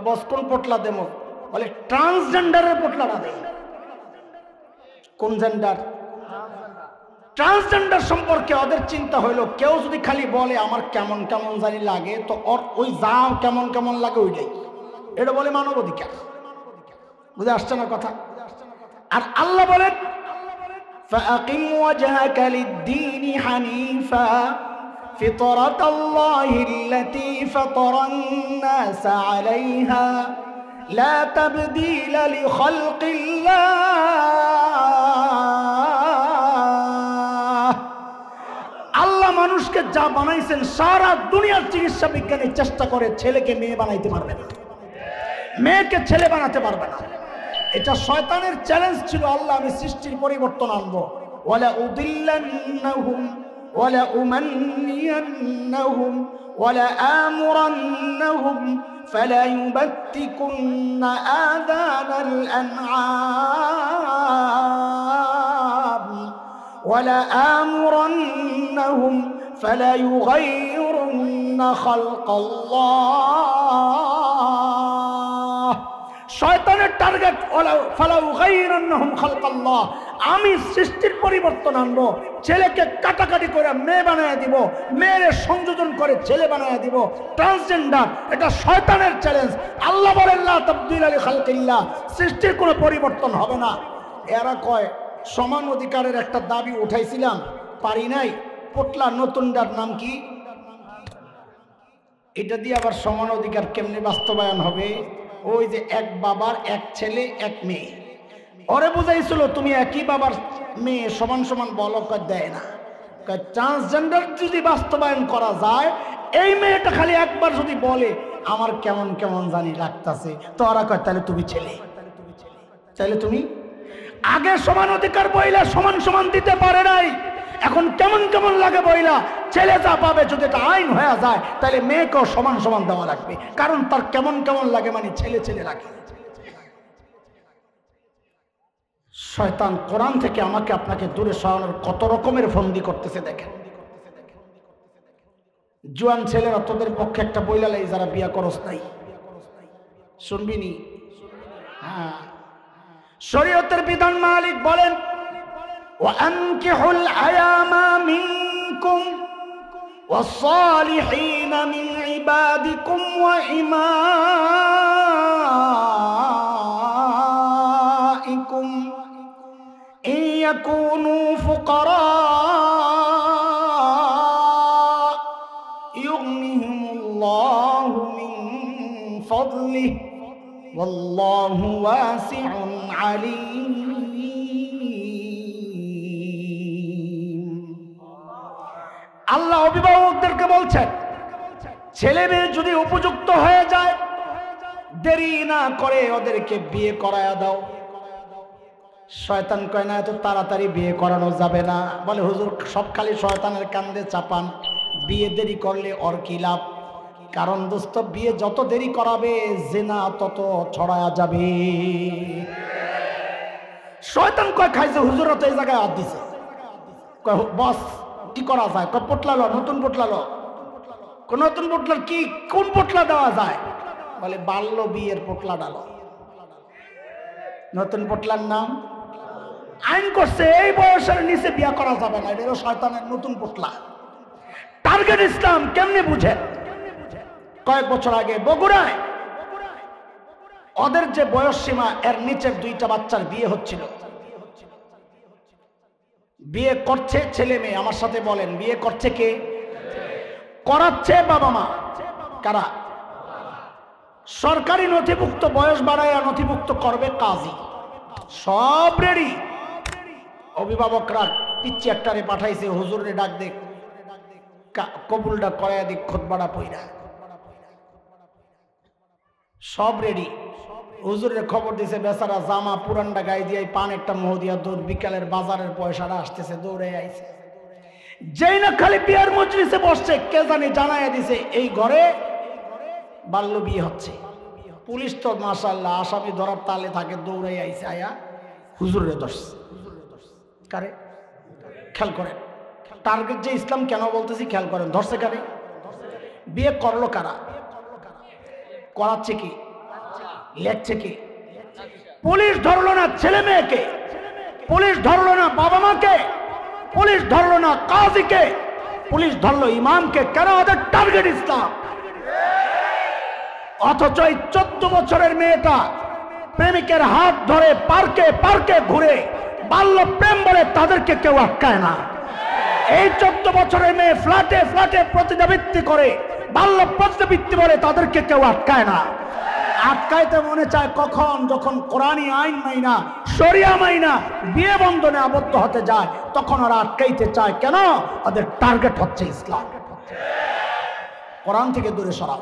বস কোন পোটলা দেবো? বলে ট্রান্সজেন্ডারের পোটলাটা দেয়। কোন জেন্ডার? ট্রান্সজেন্ডার সম্পর্কে ওদের চিন্তা হইলো কেউ যদি খালি বলে আমার কেমন কেমন জানি লাগে, তো ওর ওই যা কেমন কেমন লাগে ওইটাই, এটা বলে মানব অধিকার। বুঝে আসছে না কথা? আর আল্লাহ বলেন ফাকিম ওয়াজহাকা লিদ-দীনি হানিফা ফিতরাতাল্লাহিল্লাতী ফাতারান-নাস আলাইহা লা তাবদীলা লিখালকিল্লাহ। আল্লাহ মানুষকে যা বানাইছেন, সারা দুনিয়ার চিকিৎসা বিজ্ঞানী চেষ্টা করে ছেলেকে মেয়ে বানাইতে পারবে না, মেয়েকে ছেলে বানাতে পারবে না। এটা শয়তানের চ্যালেঞ্জ ছিল, আল্লাহ আমি সৃষ্টির পরিবর্তন আনবো। ওয়ালা উদিল্লান্নাহুম ওয়ালা উমান্নিয়ান্নাহুম ওয়ালা আমুরান্নাহুম ফালা ইউবাত্তিকুন্না আযানাল আনআম ওয়ালা আমুরান্নাহুম ফালা ইউগাইয়িরুন্না খালকাল্লাহ। শয়তানের টার্গেট ফালা ইউগাইয়িরুন্নাহুম খালকাল্লাহ, আমি সৃষ্টির পরিবর্তন আনবো, ছেলেকে কাটাকাটি করে মেয়ে বানায় দিব, মেয়ের সংযোজন করে ছেলে বানায় দিব, ট্রান্সজেন্ডার। এটা শয়তানের চ্যালেঞ্জ। আল্লাহ বলেন লা তাবদীলা লিখালকিল্লাহ, সৃষ্টির কোনো পরিবর্তন হবে না। এরা কয় সমান অধিকারের একটা দাবি উঠাইছিলাম, পারি নাই, পোটলা নতুনটার নাম কি? এটা দিয়ে আবার সমান অধিকার কেমনে বাস্তবায়ন হবে? ওই যে এক বাবার এক ছেলে এক মেয়ে, ওরে বুঝাইছিল তুমি একই বাবার মেয়ে সমান সমান বলো, দেয় না। ট্রান্সজেন্ডার যদি বাস্তবায়ন করা যায়, এই মেয়েটা খালি একবার যদি বলে আমার কেমন কেমন জানি লাগতাছে, তো ওরা কয় তাহলে তুমি ছেলে, তাহলে তুমি। আগে সমান অধিকার বইলা সমান সমান দিতে পারে নাই, এখন কেমন কেমন লাগে বইলা ছেলে যা পাবে যদি এটা আইন হয়ে যায়, তাহলে মেয়েকেও সমান সমান দেওয়া লাগবে, কারণ তার কেমন কেমন লাগে মানে ছেলে ছেলে লাগে। শয়তান কোরআন থেকে আমাকে আপনাকে দূরে সরানোর কত রকমের ফন্দি করতেছে দেখেন। জোয়ান ছেলেরা তোদের পক্ষে একটা বইলা লাই, যারা বিয়া করস নাই, শুনবিনি? হ্যাঁ, শরীয়তের বিধান মালিক বলেন ওয়ানকিহুল আয়ামা মিনকুম ওয়াস-সালিহিনা মিন ইবাদিকুম ওয়া ইমাইকুম ইন ইয়াকুনু ফুকারা ইউগনিহিমুল্লাহু মিন ফাদলিহি ওয়াল্লাহু ওয়াসিউন আলীম। আল্লাহ অভিভাবকদেরকে বলছেন, ছেলে মেয়ে যদি উপযুক্ত হয়ে যায়, দেরি না করে ওদেরকে বিয়ে করায়া দাও। শয়তান কয় না এত তাড়াতাড়ি বিয়ে করানো যাবে না। বলে হুজুর সব খালি শয়তানের কান্দে চাপান, বিয়ে দেরি করলে ওর কি লাভ? কারণ দোস্ত, বিয়ে যত দেরি করাবে জিনা তত ছড়ায়া যাবে। শয়তান কয় খাইছে হুজুরও তো এই জায়গায় হাত দিছে, কয় বস কি করা যায়? কয় পোটলা লো, নতুন পোটলা লো। নতুন পোটলার কি, কোন পোটলা দেওয়া যায়? বলে বাল্য বিয়ের পোটলা ডালো। নতুন পোটলার নাম আইন করছে এই বয়সের নিচে বিয়ে করা যাবে না, এটা শয়তানের নতুন পোটলা। টার্গেট ইসলাম কেমনে বুঝে? কয়েক বছর আগে বগুড়ায় ওদের যে বয়স সীমা এর নিচের দুইটা বাচ্চার বিয়ে হচ্ছিল। বিয়ে করছে ছেলে মেয়ে, আমার সাথে বলেন বিয়ে করছে কে? করাচ্ছে বাবা মা। কারা? সরকারি নথিভুক্ত বয়স বাড়ায় নথিভুক্ত করবে কাজী, সব রেডি। অভিভাবকরা পিচ্ছি একটারে পাঠাইছে, হুজুরে ডাক দেখ, কবুলটা করাইয়া দিক, খুতবাটা পইরা সব রেডি। হুজুরের খবর দিছে, বেচারা জামা পুরানটা গায়ে দিয়ে পান একটা মোহ দিয়া দৌড়, বিকালের বাজারের পয়সাটা আসতেছে, দৌড়ে আইছে। যেই না খালি বিয়ার মজলিসে বসছে, কে জানি জানাইয়া দিছে এই ঘরে বাল্য বিয়ে হচ্ছে। পুলিশ তো মাশাআল্লাহ আসামি ধরার তালে থাকে, দৌড়াই আইছে, আয়া হুজুরের ধরছে। কারে? খেয়াল করেন টার্গেট যে ইসলাম কেন বলতেছি, খেয়াল করেন ধরছে কারে? বিয়ে করলো কারা? করাচ্ছে কি, লেখছে কি? পুলিশ ধরলো না ছেলে মেয়েকে, পুলিশ ধরলো না বাবা মাকে, পুলিশ ধরলো না কাজীকে, পুলিশ ধরলো ইমামকে। কেন? ওদের টার্গেট ইসলাম। অথচ এই 14 বছরের মেয়েটা প্রেমিকের হাত ধরে পার্কে পার্কে ঘুরে বাল্য প্রেম বলে তাদেরকে কেউ আটকায় না। এই 14 বছরের মেয়ে ফ্ল্যাটে ফ্ল্যাটে প্রতিযোগিতা করে বাল্য প্রতিযোগিতা বলে তাদেরকে কেউ আটকায় না। আটকাইতে মনে চায় কখন? যখন কোরআনী আইন মাইনা, শরিয়া মাইনা বিয়ে বন্ধনে আবদ্ধ হতে যায়, তখন ওরা আটকাইতে চায়। কেন? ওদের টার্গেট হচ্ছে ইসলাম। কোরআন থেকে দূরে সরাও,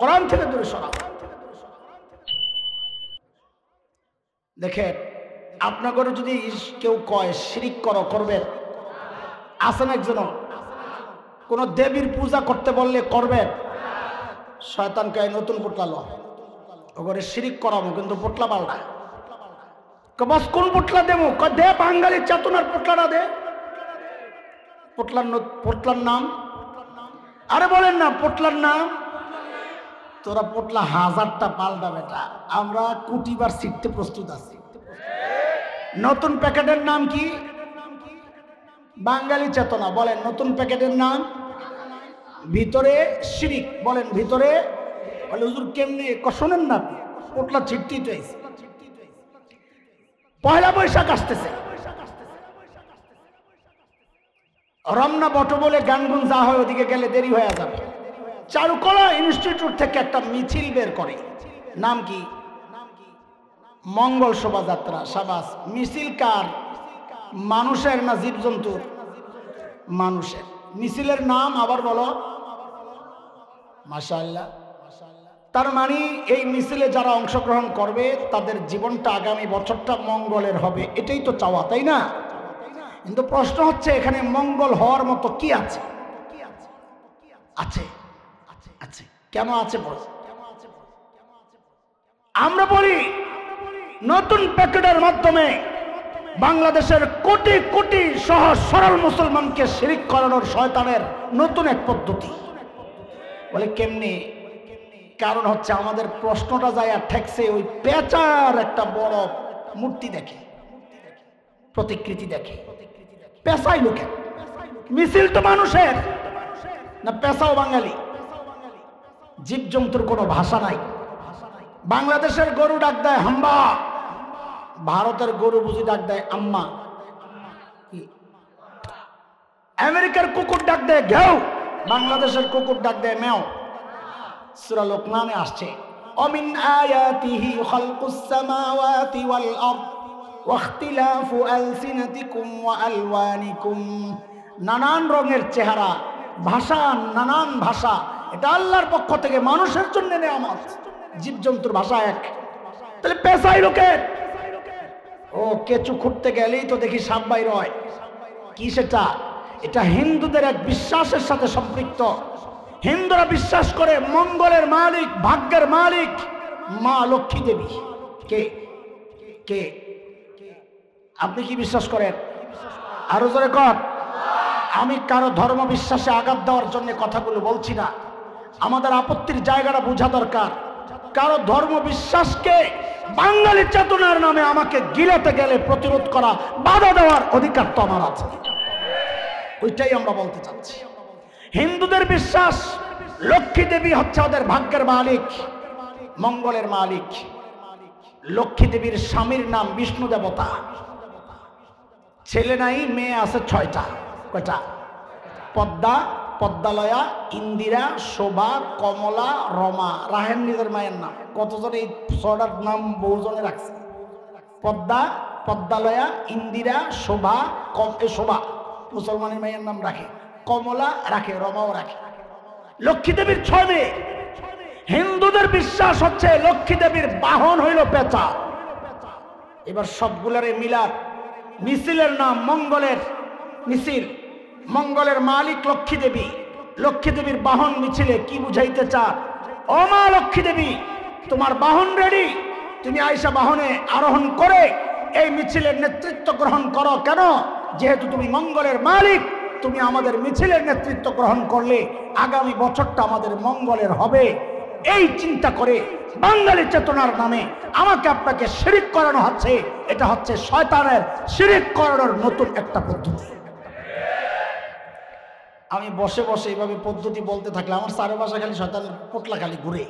কোরআন থেকে দূরে সরাও। দেখেন, আপনাদের যদি কেউ কয় শিরিক করো, করবেন? আসেন একজন কোন দেবীর পূজা করতে বললে করবেন? শয়তানকে নতুন পোটলা লো, ওগরে শিরিক করাবো, কিন্তু পোটলা পাল্টা। বস কোন পোটলা দেবো? দে বাঙালির চেতনার পোটলাটা দে। পোটলার নাম? আরে বলেন না পোটলার নাম। তোরা পোটলা 1000টা পাল্টা বেটা, আমরা কোটিবার শিখতে প্রস্তুত আছি। নতুন প্যাকেটের নাম কি? বাঙালি চেতনা। বলেন নতুন প্যাকেটের নাম? ভিতরে শিরিক। বলেন ভিতরে। বলে হুজুর কেমনে? শোনেন না, পোটলা ছিটতে চাইছে। পয়লা বৈশাখ আসতেছে, রমনা বট বলে গানগুন যা হয় ওদিকে গেলে দেরি হয়ে যাবে। চারুকলা ইনস্টিটিউট থেকে একটা মিছিল বের করে, নাম কি? মঙ্গল শোভাযাত্রা। সাবাস। মিছিল কার? মানুষের না জীবজন্তুর? মানুষের। মিছিলের নাম আবার বলো। মাশাআল্লাহ। তার মানে এই মিছিলে যারা অংশগ্রহণ করবে তাদের জীবনটা আগামী বছরটা মঙ্গলের হবে, এটাই তো চাওয়া, তাই না? কিন্তু প্রশ্ন হচ্ছে এখানে মঙ্গল হওয়ার মতো কি আছে? আছে, আছে। কেন আছে বল? আমরা বলি নতুন প্যাকেটের মাধ্যমে বাংলাদেশের কোটি কোটি সহজ সরল মুসলমানকে শিরিক করানোর শয়তানের নতুন এক পদ্ধতি। বলে কেমনি? কারণ হচ্ছে আমাদের প্রশ্নটা যায় আর ঠেকছে ওই পেঁচার একটা বড় মূর্তি দেখে, প্রতিকৃতি দেখে। পেঁচাই লোকে, মিছিল তো মানুষের না, পেঁচাও বাঙালি। জীবজন্তুর কোনো ভাষা নাই। বাংলাদেশের গরু ডাক দেয় হাম্বা, ভারতের গরু বুঝি ডাক দেয় আম্মা। আমেরিকার কুকুর ডাক দেয় ঘেউ, বাংলাদেশের কুকুর ডাক দেয় মেও। সূরা লোকমানে আসছে, অমিন আয়াতিহি খালকুস সামাওয়াতি ওয়াল আরদ ওয়া ইখতিলাফু আলসিনাতিকুম ওয়া আলওয়ানিকুম। নানান রঙের চেহারা, ভাষা, নানান ভাষা, এটা আল্লাহর পক্ষ থেকে মানুষের জন্য নেয়ামত। জীবজন্তুর ভাষা এক। তাহলে পেশাই লোকের। ও কেঁচু খুঁড়তে গেলেই তো দেখি সাপ বাইর হয়। কি সেটা? এটা হিন্দুদের এক বিশ্বাসের সাথে সম্পৃক্ত। হিন্দুরা বিশ্বাস করে মঙ্গলের মালিক, ভাগ্যের মালিক মা লক্ষ্মী দেবী। কে কে? আপনি কি বিশ্বাস করেন? আরো জোরে কর। আমি কারো ধর্ম বিশ্বাসে আঘাত দেওয়ার জন্য কথাগুলো বলছি না, আমাদের আপত্তির জায়গাটা বোঝা দরকার। কারো ধর্ম বিশ্বাসকে বাঙালি চেতনার নামে আমাকে গিলাতে গেলে প্রতিরোধ করা, বাধা দেওয়ার অধিকার তো আমার আছে। ওইটাই আমরা বলতে চাচ্ছি। হিন্দুদের বিশ্বাস লক্ষ্মী দেবী হচ্ছে ওদের ভাগ্যের মালিক, মঙ্গলের মালিক। লক্ষ্মী দেবীর স্বামীর নাম বিষ্ণু দেবতা। ছেলে নাই, মেয়ে আছে 6টা। কয়টা? পদ্মা, পদ্মালয়া, ইন্দিরা, শোভা, কমলা, রমা। রাহেন নিজের মায়ের নাম। কতজন এই 6টার নাম বহুজনে রাখছে? পদ্মা, পদ্মালয়া, ইন্দিরা, শোভা, শোভা মুসলমানের মায়ের নাম রাখে, কমলা রাখে, রমাও রাখে। লক্ষ্মী দেবীর 6 মেয়ে। হিন্দুদের বিশ্বাস হচ্ছে লক্ষ্মী দেবীর বাহন হইল পেঁচা। এবার সবগুলারে মিলার মিছিলের নাম মঙ্গলের মিছিল। মঙ্গলের মালিক লক্ষ্মী দেবী। লক্ষ্মী দেবীর বাহন মিছিলে কি বুঝাইতে চান? ও মা লক্ষ্মী দেবী, তোমার বাহন রেডি, তুমি আয়েশা বাহনে আরোহণ করে এই মিছিলের নেতৃত্ব গ্রহণ করো। কেন? যেহেতু তুমি মঙ্গলের মালিক, তুমি আমাদের মিছিলের নেতৃত্ব গ্রহণ করলে আগামী বছরটা আমাদের মঙ্গলের হবে। এই চিন্তা করে বাঙালি চেতনার নামে আমাকে আপনাকে শিরিক করানো হচ্ছে। এটা হচ্ছে শয়তানের শিরিক করানোর নতুন একটা পদ্ধতি। আমি বসে বসে এইভাবে পদ্ধতি বলতে থাকলে আমার চারপাশে খালি শয়তানের পোটলা খালি ঘুরে।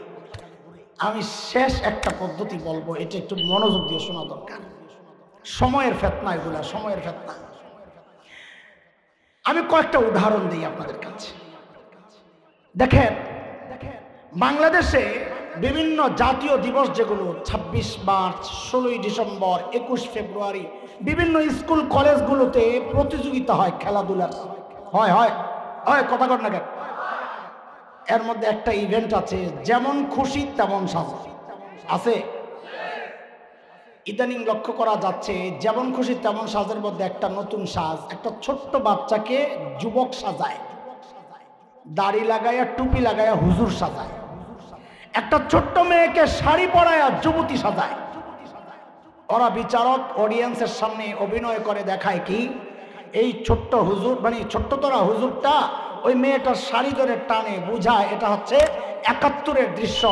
আমি শেষ একটা পদ্ধতি বলবো, এটা একটু মনোযোগ দিয়ে শোনা দরকার। সময়ের ফেতনা এগুলা, সময়ের ফেতনা। আমি কয়েকটা উদাহরণ দিই আপনাদের কাছে। দেখেন, বাংলাদেশে বিভিন্ন জাতীয় দিবস যেগুলো 26 মার্চ, 16ই ডিসেম্বর, 21 ফেব্রুয়ারি, বিভিন্ন স্কুল কলেজগুলোতে প্রতিযোগিতা হয়, খেলাধুলার হয় হয় হয় কথা কর না কেন? এর মধ্যে একটা ইভেন্ট আছে, যেমন খুশি তেমন সাজ আছে। ইদানিং লক্ষ্য করা যাচ্ছে যেমন খুশি তেমন সাজের মধ্যে একটা নতুন সাজ, একটা ছোট্ট বাচ্চাকে যুবক সাজায়, দাড়ি লাগায়া টুপি লাগায়া হুজুর সাজায়, একটা ছোট্ট মেয়েকে শাড়ি পরায়া যুবতী সাজায়। ওরা বিচারক অডিয়েন্সের সামনে অভিনয় করে দেখায় কি এই ছোট্ট হুজুর, মানে ছোট্ট তোরা হুজুরটা ওই মেয়েটার শাড়ি ধরে টানে, বুঝায় এটা হচ্ছে 71-এর দৃশ্য।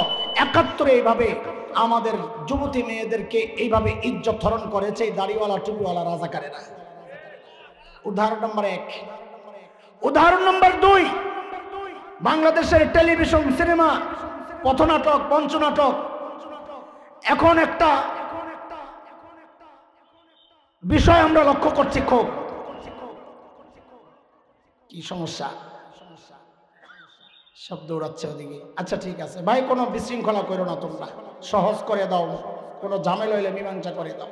71-এ এইভাবে আমাদের যুবতী মেয়েদেরকে এইভাবে ইজ্জত হরণ করেছে এই দাড়িওয়ালা টুপিওয়ালা রাজাকারেরা। উদাহরণ নম্বর 1। উদাহরণ নম্বর 2, বাংলাদেশের টেলিভিশন, সিনেমা, পথনাটক, পঞ্চনাটক। এখন একটা বিষয় আমরা লক্ষ্য করছি, খুব কি সমস্যা, সব দৌড়াচ্ছে ওদিকে। আচ্ছা ঠিক আছে ভাই, কোনো বিশৃঙ্খলা করো না, তোমরা সহজ করে দাও, কোনো ঝামেলা হইলে মীমাংসা করে দাও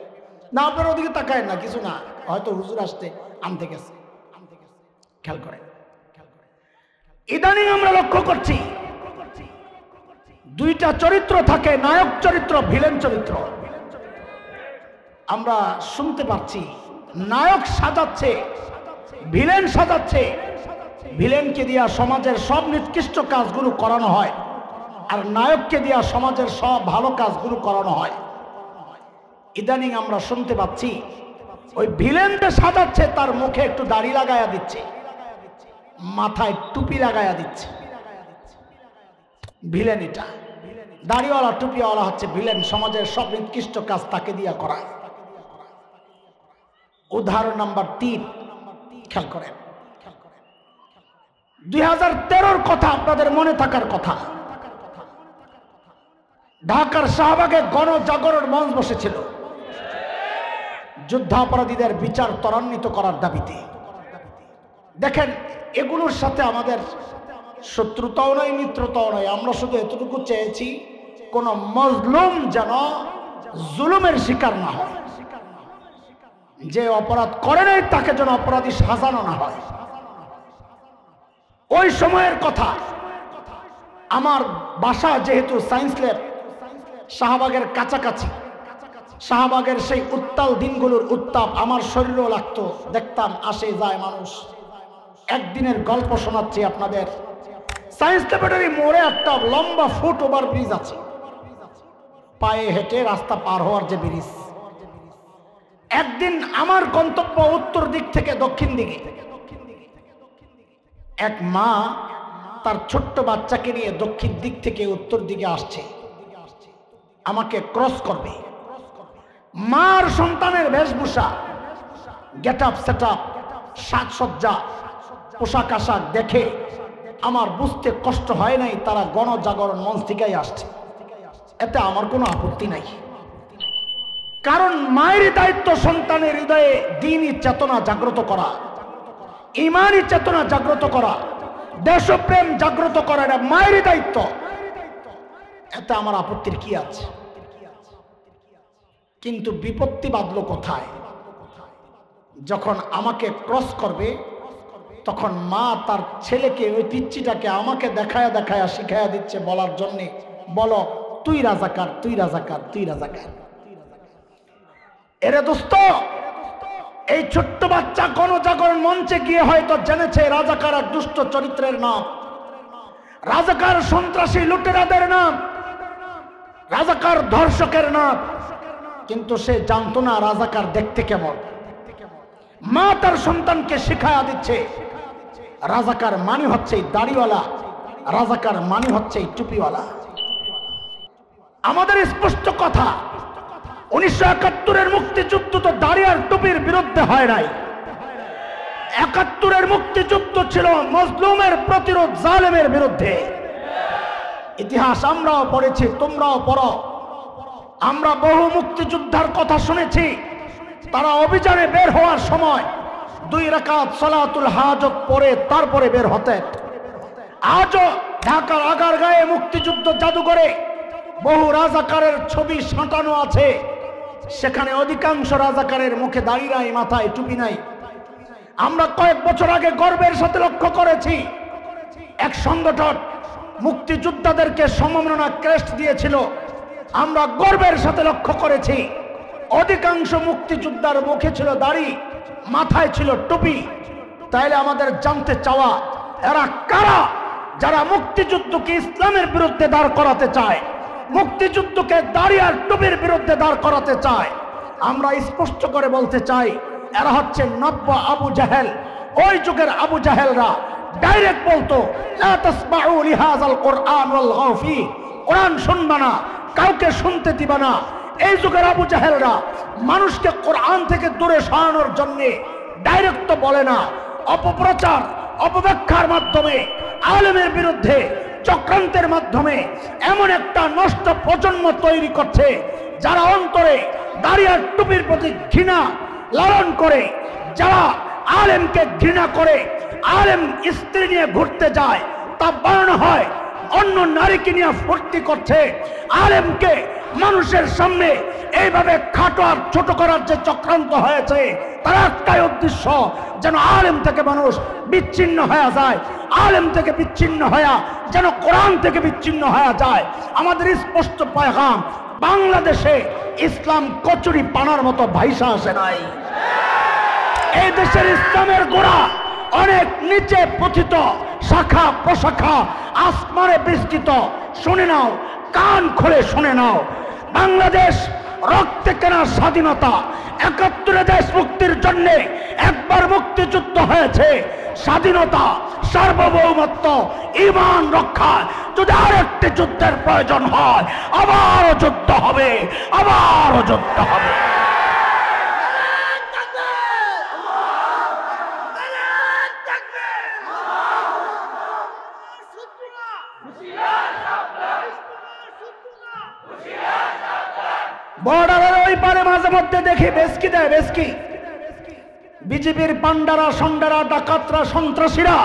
না। আপনার ওদিকে তাকায় না, কিছু না, হয়তো হুজুর আসতে আনতে গেছে, খেয়াল করে। ইদানিং আমরা লক্ষ্য করছি দুইটা চরিত্র থাকে, নায়ক চরিত্র, ভিলেন চরিত্র। আমরা শুনতে পাচ্ছি নায়ক সাজাচ্ছে, ভিলেন সাজাচ্ছে। ভিলেনকে দিয়া সমাজের সব নিকৃষ্ট কাজগুলো করানো হয়, আর নায়ককে দিয়া সমাজের সব ভালো কাজগুলো করানো হয়। ইদানিং আমরা শুনতে পাচ্ছি ওই ভিলেনকে সাজাচ্ছে, তার মুখে একটু দাড়ি লাগায়া দিচ্ছে, মাথায় টুপি লাগায়া দিচ্ছে। ভিলেন এটা, দাড়িওয়ালা টুপিওয়ালা হচ্ছে ভিলেন, সমাজের সব নিকৃষ্ট কাজ তাকে দিয়া করায়। উদাহরণ নাম্বার 3, খেয়াল করেন। 2013-র কথা আপনাদের মনে থাকার কথা, ঢাকার শাহবাগে গণজাগরণ মঞ্চ বসেছিল যুদ্ধাপরাধীদের বিচার ত্বরান্বিত করার দাবিতে। দেখেন, এগুলোর সাথে আমাদের শত্রুতাও নয়, মিত্রতাও নয়। আমরা শুধু এতটুকু চেয়েছি কোন মজলুম যেন জুলুমের শিকার না হয়, যে অপরাধ করে নাই তাকে যেন অপরাধী সাজানো না হয়। ওই সময়ের কথা, আমার বাসা যেহেতু সায়েন্স ল্যাব শাহবাগের কাছাকাছি, শাহবাগের সেই উত্তাল দিনগুলোর উত্তাপ আমার শরীরেও লাগতো। দেখতাম আসে যায় মানুষ। একদিনের গল্প শোনাচ্ছি আপনাদের। সায়েন্স ল্যাবরেটরি মোড়ে একটা লম্বা ফুট ওভার ব্রিজ আছে, পায়ে হেঁটে রাস্তা পার হওয়ার যে ব্রিজ। একদিন আমার গন্তব্য উত্তর দিক থেকে দক্ষিণ দিকে। এক মা তার ছোট্ট বাচ্চাকে নিয়ে দক্ষিণ দিক থেকে উত্তর দিকে আসছে, আমাকে ক্রস করবে। মার সন্তানের বেশভূষা, গেট আপ, সেট আপ, সাজসজ্জা, পোশাক আশাক দেখে আমার বুঝতে কষ্ট হয় নাই তারা গণজাগরণ মঞ্চ থেকেই আসছে। এতে আমার কোনো আপত্তি নাই, কারণ মায়ের দায়িত্ব সন্তানের হৃদয়ে দ্বীনি চেতনা জাগ্রত করা, ইমানি চেতনা জাগ্রত করা, দেশপ্রেম জাগ্রত করা, এটা মায়ের দায়িত্ব। এতে আমার আপত্তির কি আছে? কিন্তু বিপত্তি বাঁধলো কোথায়? যখন আমাকে ক্রস করবে তখন মা তার ছেলেকে, ওই পিচ্চিটাকে আমাকে দেখায়া দেখায়া শিখাইয়া দিচ্ছে বলার জন্যে, বলো তুই রাজাকার, তুই রাজাকার, তুই রাজাকার। এরে দোস্ত, এই ছোট্ট বাচ্চা গণজাগরণ মঞ্চে গিয়ে হয়তো জেনেছে রাজাকার এক দুষ্ট চরিত্রের নাম, রাজাকার সন্ত্রাসী লুটেরাদের নাম, রাজাকার ধর্ষকের নাম, কিন্তু সে জানতো না রাজাকার দেখতে কেমন। মা তার সন্তানকে শিখায়া দিচ্ছে রাজাকার মানে হচ্ছে দাড়িওয়ালা, রাজাকার মানে হচ্ছে টুপিওয়ালা। আমাদের স্পষ্ট কথা, 1971-এর মুক্তিযুদ্ধ তো দাড়ি আর টুপির বিরুদ্ধে হয় নাই। 71-এর মুক্তিযুদ্ধ ছিল মজলুমের প্রতিরোধ, জালেমের বিরুদ্ধে। ইতিহাস আমরাও পড়েছি, তোমরাও পড়ো। আমরা বহু মুক্তিযোদ্ধার কথা শুনেছি, তারা অভিযানে বের হওয়ার সময় 2 রাকাত সালাতুল হাজত পড়ে তারপরে বের হতেন। আজও ঢাকার আগারগাঁয়ে মুক্তিযুদ্ধ জাদুঘরে বহু রাজাকারের ছবি সাঁটানো আছে, সেখানে অধিকাংশ রাজাকারের মুখে দাড়ি নাই, মাথায় টুপি নাই। আমরা কয়েক বছর আগে গর্বের সাথে লক্ষ্য করেছি, এক সংগঠন মুক্তিযোদ্ধাদেরকে সম্মাননা ক্রেস্ট দিয়েছিল। আমরা গর্বের সাথে লক্ষ্য করেছি অধিকাংশ মুক্তিযোদ্ধার মুখে ছিল দাড়ি, মাথায় ছিল টুপি। তাইলে আমাদের জানতে চাওয়া, এরা কারা যারা মুক্তিযুদ্ধকে ইসলামের বিরুদ্ধে দাঁড় করাতে চায়, মুক্তিযুদ্ধকে দাড়ি আর টুপির বিরুদ্ধে দাঁড় করাতে চায়? আমরা স্পষ্ট করে বলতে চাই, এরা হচ্ছে নব্য আবু জাহেল। ওই যুগের আবু জাহেলরা ডাইরেক্ট বলতো, লা তাসমাউ লিহাযাল কুরআন ওয়ালগাউ ফি, কোরআন শুনবা না, কাউকে শুনতে দিবা না। এই যুগের আবু জাহেলরা মানুষকে কোরআন থেকে দূরে সরানোর জন্য ডাইরেক্ট তো বলে না, অপপ্রচার, অপব্যাখ্যার মাধ্যমে, আলেমের বিরুদ্ধে চক্রান্তের মাধ্যমে এমন একটা নষ্ট প্রজন্ম তৈরি করছে, যারা অন্তরে দাড়ি আর টুপির প্রতি ঘৃণা লালন করে, যারা আলেমকে ঘৃণা করে, আলেম স্ত্রী নিয়ে ঘুরতে যায়, তা বানানো হয়, অন্য নারীকে নিয়ে ফুর্তি করছে। আলেমকে মানুষের সামনে এইভাবে খাটো আর ছোট করার যে চক্রান্ত হয়েছে, তার একটাই উদ্দেশ্য, যেন আলেম থেকে মানুষ বিচ্ছিন্ন হয়ে যায়, আলেম থেকে বিচ্ছিন্ন হয়ে যেন কোরআন থেকে বিচ্ছিন্ন হয়ে যায়। আমাদের স্পষ্ট পয়গাম, বাংলাদেশে ইসলাম কচুরি পানার মতো ভাইসা আসে নাই। এই দেশের ইসলামের গোড়া অনেক নিচে পতিত, শাখা প্রশাখা আসমানে বিস্তৃত। শুনে নাও, কান খুলে শুনে নাও, বাংলাদেশ রক্তে কেনা স্বাধীনতা। 71 দেশ মুক্তির জন্য একবার মুক্তিযুদ্ধ হয়েছে। স্বাধীনতা, সার্বভৌমত্ব, ঈমান রক্ষা, যদি আরেকটি যুদ্ধের প্রয়োজন হয়, আবারও যুদ্ধ হবে, আবারও যুদ্ধ হবে। বর্ডারের ওই পারে মাঝে মধ্যে দেখি বেসকি দেয়, বেসকি বিজেপির পান্ডারা, সন্ডারা, ডাকাতরা, সন্ত্রাসীরা,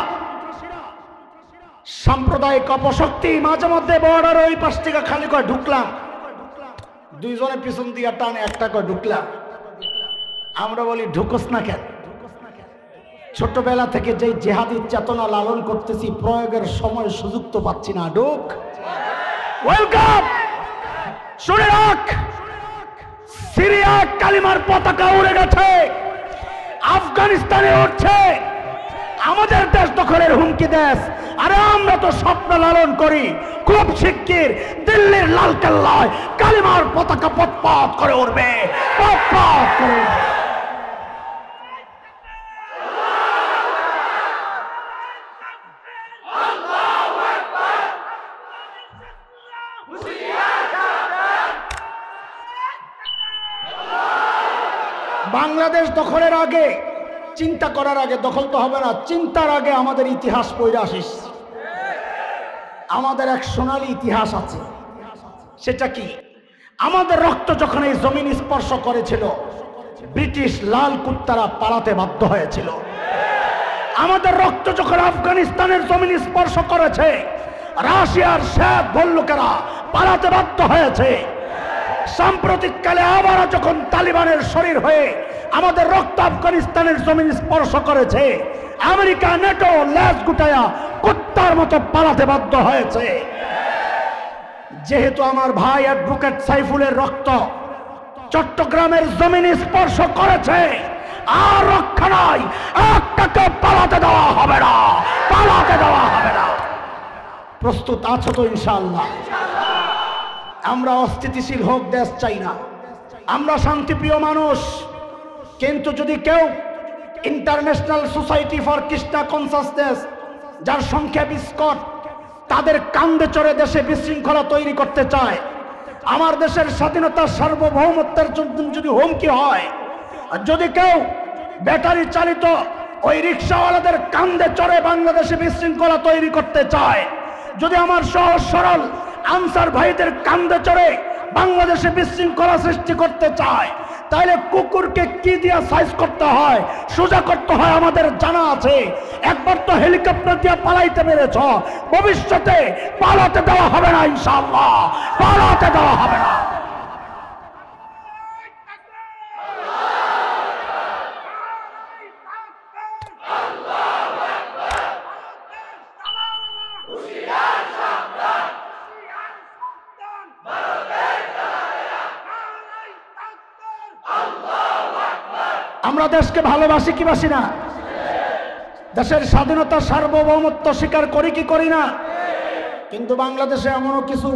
সাম্প্রদায়িক অপশক্তি মাঝে মধ্যে বর্ডার ওই পাশ থেকে খালি করে ঢুকলাম, 2 জনে পিছন দিয়ে টানে একটা করে ঢুকলাম। আমরা বলি, ঢুকোস না কেন? ছোটবেলা থেকে যেই জেহাদি চেতনা লালন করতেছি, প্রয়োগের সময় সুযোগ তো পাচ্ছি না। ঢুক, ওয়েলকাম। শুনে রাখ, সিরিয়া কালিমার পতাকা উড়ে গেছে, আফগানিস্তানে উঠছে, আমাদের দেশ দখলের হুমকি দেশ। আরে আমরা তো স্বপ্ন লালন করি, খুব শিগগির দিল্লির লালকেল্লায় কালিমার পতাকা পথ করে উঠবে, পথ করে উঠবে। বাংলাদেশ দখলের আগে, চিন্তা করার আগে, দখল তো হবে না, চিন্তার আগে আমাদের ইতিহাস পড়ে আসিস। আমাদের এক সোনালী ইতিহাস আছে। সেটা কি? আমাদের রক্ত যখন এই জমিন স্পর্শ করেছিল, ব্রিটিশ লাল কুত্তারা পালাতে বাধ্য হয়েছিল। আমাদের রক্ত যখন আফগানিস্তানের জমিন স্পর্শ করেছে, রাশিয়ার শ্বেত ভল্লুকেরা পালাতে বাধ্য হয়েছে। সাম্প্রতিককালে আবারও যখন তালিবানের শরীর হয়ে আমাদের রক্ত আফগানিস্তানের জমিন স্পর্শ করেছে, আমেরিকা, নেটো লেজ গুটায়া কুত্তার মতো পালাতে বাধ্য হয়েছে। যেহেতু আমার ভাই অ্যাডভোকেট সাইফুলের রক্ত চট্টগ্রামের জমিন স্পর্শ করেছে, আর রক্ষা নাই, একটাকে পালাতে দেওয়া হবে না, পালাতে দেওয়া হবে না। প্রস্তুত আছো তো? ইনশাআল্লাহ। আমরা অস্থিতিশীল হোক দেশ চাই না, আমরা শান্তিপ্রিয় মানুষ। কিন্তু যদি কেউ international society for Krishna consciousness, যার সংখ্যা বিস্কট, তাদের কান্দে চড়ে দেশে বিশৃঙ্খলা তৈরি করতে চায়, আমার দেশের স্বাধীনতার সার্বভৌমত্বের জন্য যদি হুমকি হয়, আর যদি কেউ ব্যাটারি চালিত ওই রিক্সাওয়ালাদের কান্দে চড়ে বাংলাদেশে বিশৃঙ্খলা তৈরি করতে চায়, যদি আমার সহজ সরল আনসার ভাইদের কান্দে চড়ে বাংলাদেশে বিশৃঙ্খলা সৃষ্টি করতে চায়, তাহলে কুকুরকে কি দিয়ে সাইজ করতে হয়, সোজা করতে হয় আমাদের জানা আছে। একবার তো হেলিকপ্টার দিয়ে পালাইতে পেরেছ, ভবিষ্যতে পালাতে দেওয়া হবে না, ইনশাআল্লাহ পালাতে দেওয়া হবে না। আমরা দেশকে ভালোবাসি কি বাসি না? দেশের স্বাধীনতা সার্বভৌমত্ব স্বীকার করি কি করি না? কিন্তু বাংলাদেশে এমনও কিছু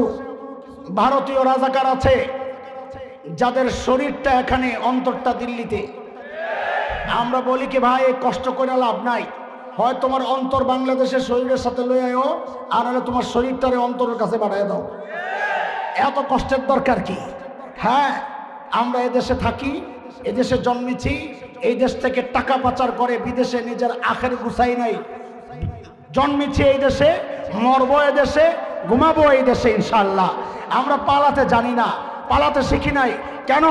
ভারতীয় রাজাকার আছে যাদের শরীরটা এখানে, অন্তরটা দিল্লিতে। আমরা বলি কি ভাই কষ্ট করে লাভ নাই, হয় তোমার অন্তর বাংলাদেশের শরীরের সাথে লয়ে আয়ো, আর হলে তোমার শরীরটারে অন্তরের কাছে বাড়ায় দাও। এত কষ্টের দরকার কি? হ্যাঁ, আমরা এদেশে থাকি, এদেশে জন্মেছি, এই দেশ থেকে টাকা পাচার করে বিদেশে নিজের আখের গুছাই নাই। জন্মেছি এই দেশে, মরবো এই দেশে, ঘুমাবো এই দেশে ইনশাআল্লাহ। আমরা পালাতে জানি না, পালাতে শিখি নাই। কেন?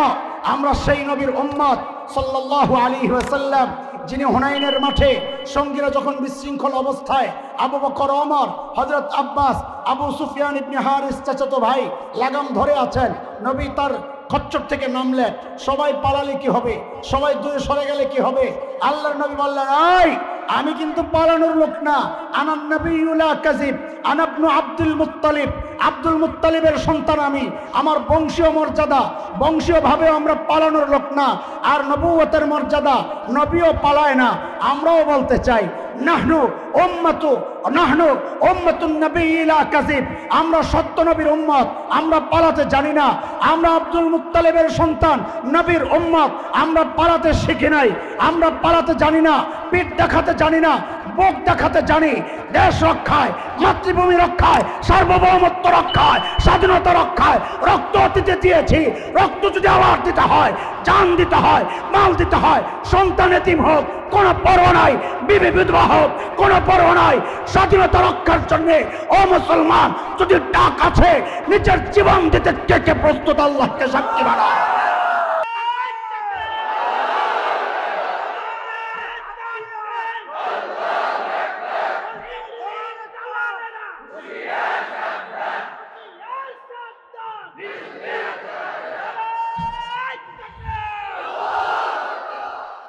আমরা সেই নবীর উম্মত সাল্লাল্লাহু আলাইহি ওয়াসাল্লাম, যিনি হুনাইনের মাঠে সঙ্গীরা যখন বিশৃঙ্খল অবস্থায় আবু বকর, ওমর, হযরত আব্বাস, আবু সুফিয়ান ইবনে হারিস চাচাতো ভাই লাগাম ধরে আছেন, নবী তার খচ্চর থেকে নামলেন। সবাই পালালে কি হবে, সবাই দূরে সরে গেলে কি হবে? আল্লাহর নবী বললেন, আই আমি কিন্তু পালানোর লোক না, আনান নবিয়্যু লা কাযিব, আনা ইবনু আব্দুল মুত্তালিব, আব্দুল মুত্তালিবের সন্তান আমি, আমার বংশীয় মর্যাদা, বংশীয়ভাবে আমরা পালানোর লোক না। আর নবুয়তের মর্যাদা, নবীও পালায় না। আমরাও বলতে চাই, নাহনু উম্মাতুন নবী লা কাযিব, আমরা সত্য নবীর উম্মত, আমরা পালাতে জানি না। আমরা আব্দুল মুত্তালিবের সন্তান, নবীর উম্মত, আমরা পালাতে শিখি নাই, আমরা পালাতে জানি না, পিঠ দেখাতে জানি না, বুক দেখাতে জানি। দেশ রক্ষায়, মাতৃভূমি রক্ষায়, সার্বভৌমত্ব রক্ষায়, স্বাধীনতা রক্ষায় রক্ত দিতে দিয়েছি। রক্ত যদি আবার দিতে হয়, জান দিতে হয়, মাল দিতে হয়, সন্তান এতিম হোক কোনো পরোয়া নাই, বিবি বিধবা হোক কোনো পরোয়া নাই, স্বাধীনতা রক্ষার জন্য ও মুসলমান যদি ডাক আছে নিজের জীবন দিতে কে কে প্রস্তুত? আল্লাহকে সাক্ষী বানাও।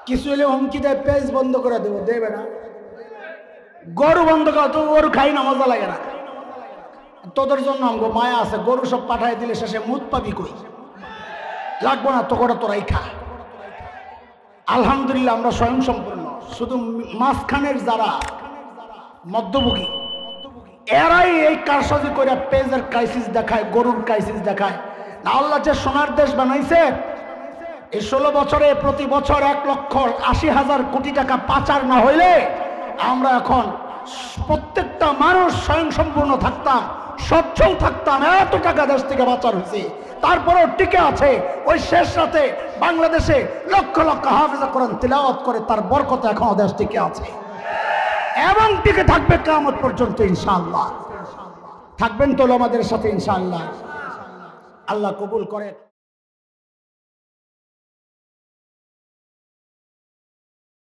কিছু হলে হুমকি দেয়, পেজ বন্ধ করে দেবো, দেবে না। গরু বন্ধ করা, তো গরু খাই না, মজা লাগে না। তোদের জন্য আমগো মায়া আছে, গরু সব পাঠাই দিলে শেষে মুখ পাবি কই? লাগবো না তো, করে তোরাই খা। আলহামদুলিল্লাহ আমরা স্বয়ং সম্পূর্ণ। শুধু মাঝখানের যারা মধ্যভোগী, এরাই এই কারসাজি করে পেজের ক্রাইসিস দেখায়, গরুর ক্রাইসিস দেখায়। না, আল্লাহ যে সোনার দেশ বানাইছে, এই 16 বছরে প্রতি বছর 1,80,000 কোটি টাকা পাচার না হইলে আমরা এখন প্রত্যেকটা মানুষ স্বয়ং সম্পূর্ণ থাকতাম, সচ্ছল থাকতাম। এত টাকা দেশ থেকে পাচার হয়েছে, তারপরেও টিকে আছে। ওই শেষ রাতে বাংলাদেশে লক্ষ লক্ষ হাফেজ কোরআন তিলাওয়াত করে, তার বরকতে এখনো দেশ টিকে আছে এবং টিকে থাকবে কিয়ামত পর্যন্ত ইনশাআল্লাহ। থাকবেন তো আমাদের সাথে ইনশাআল্লাহ। আল্লাহ কবুল করে।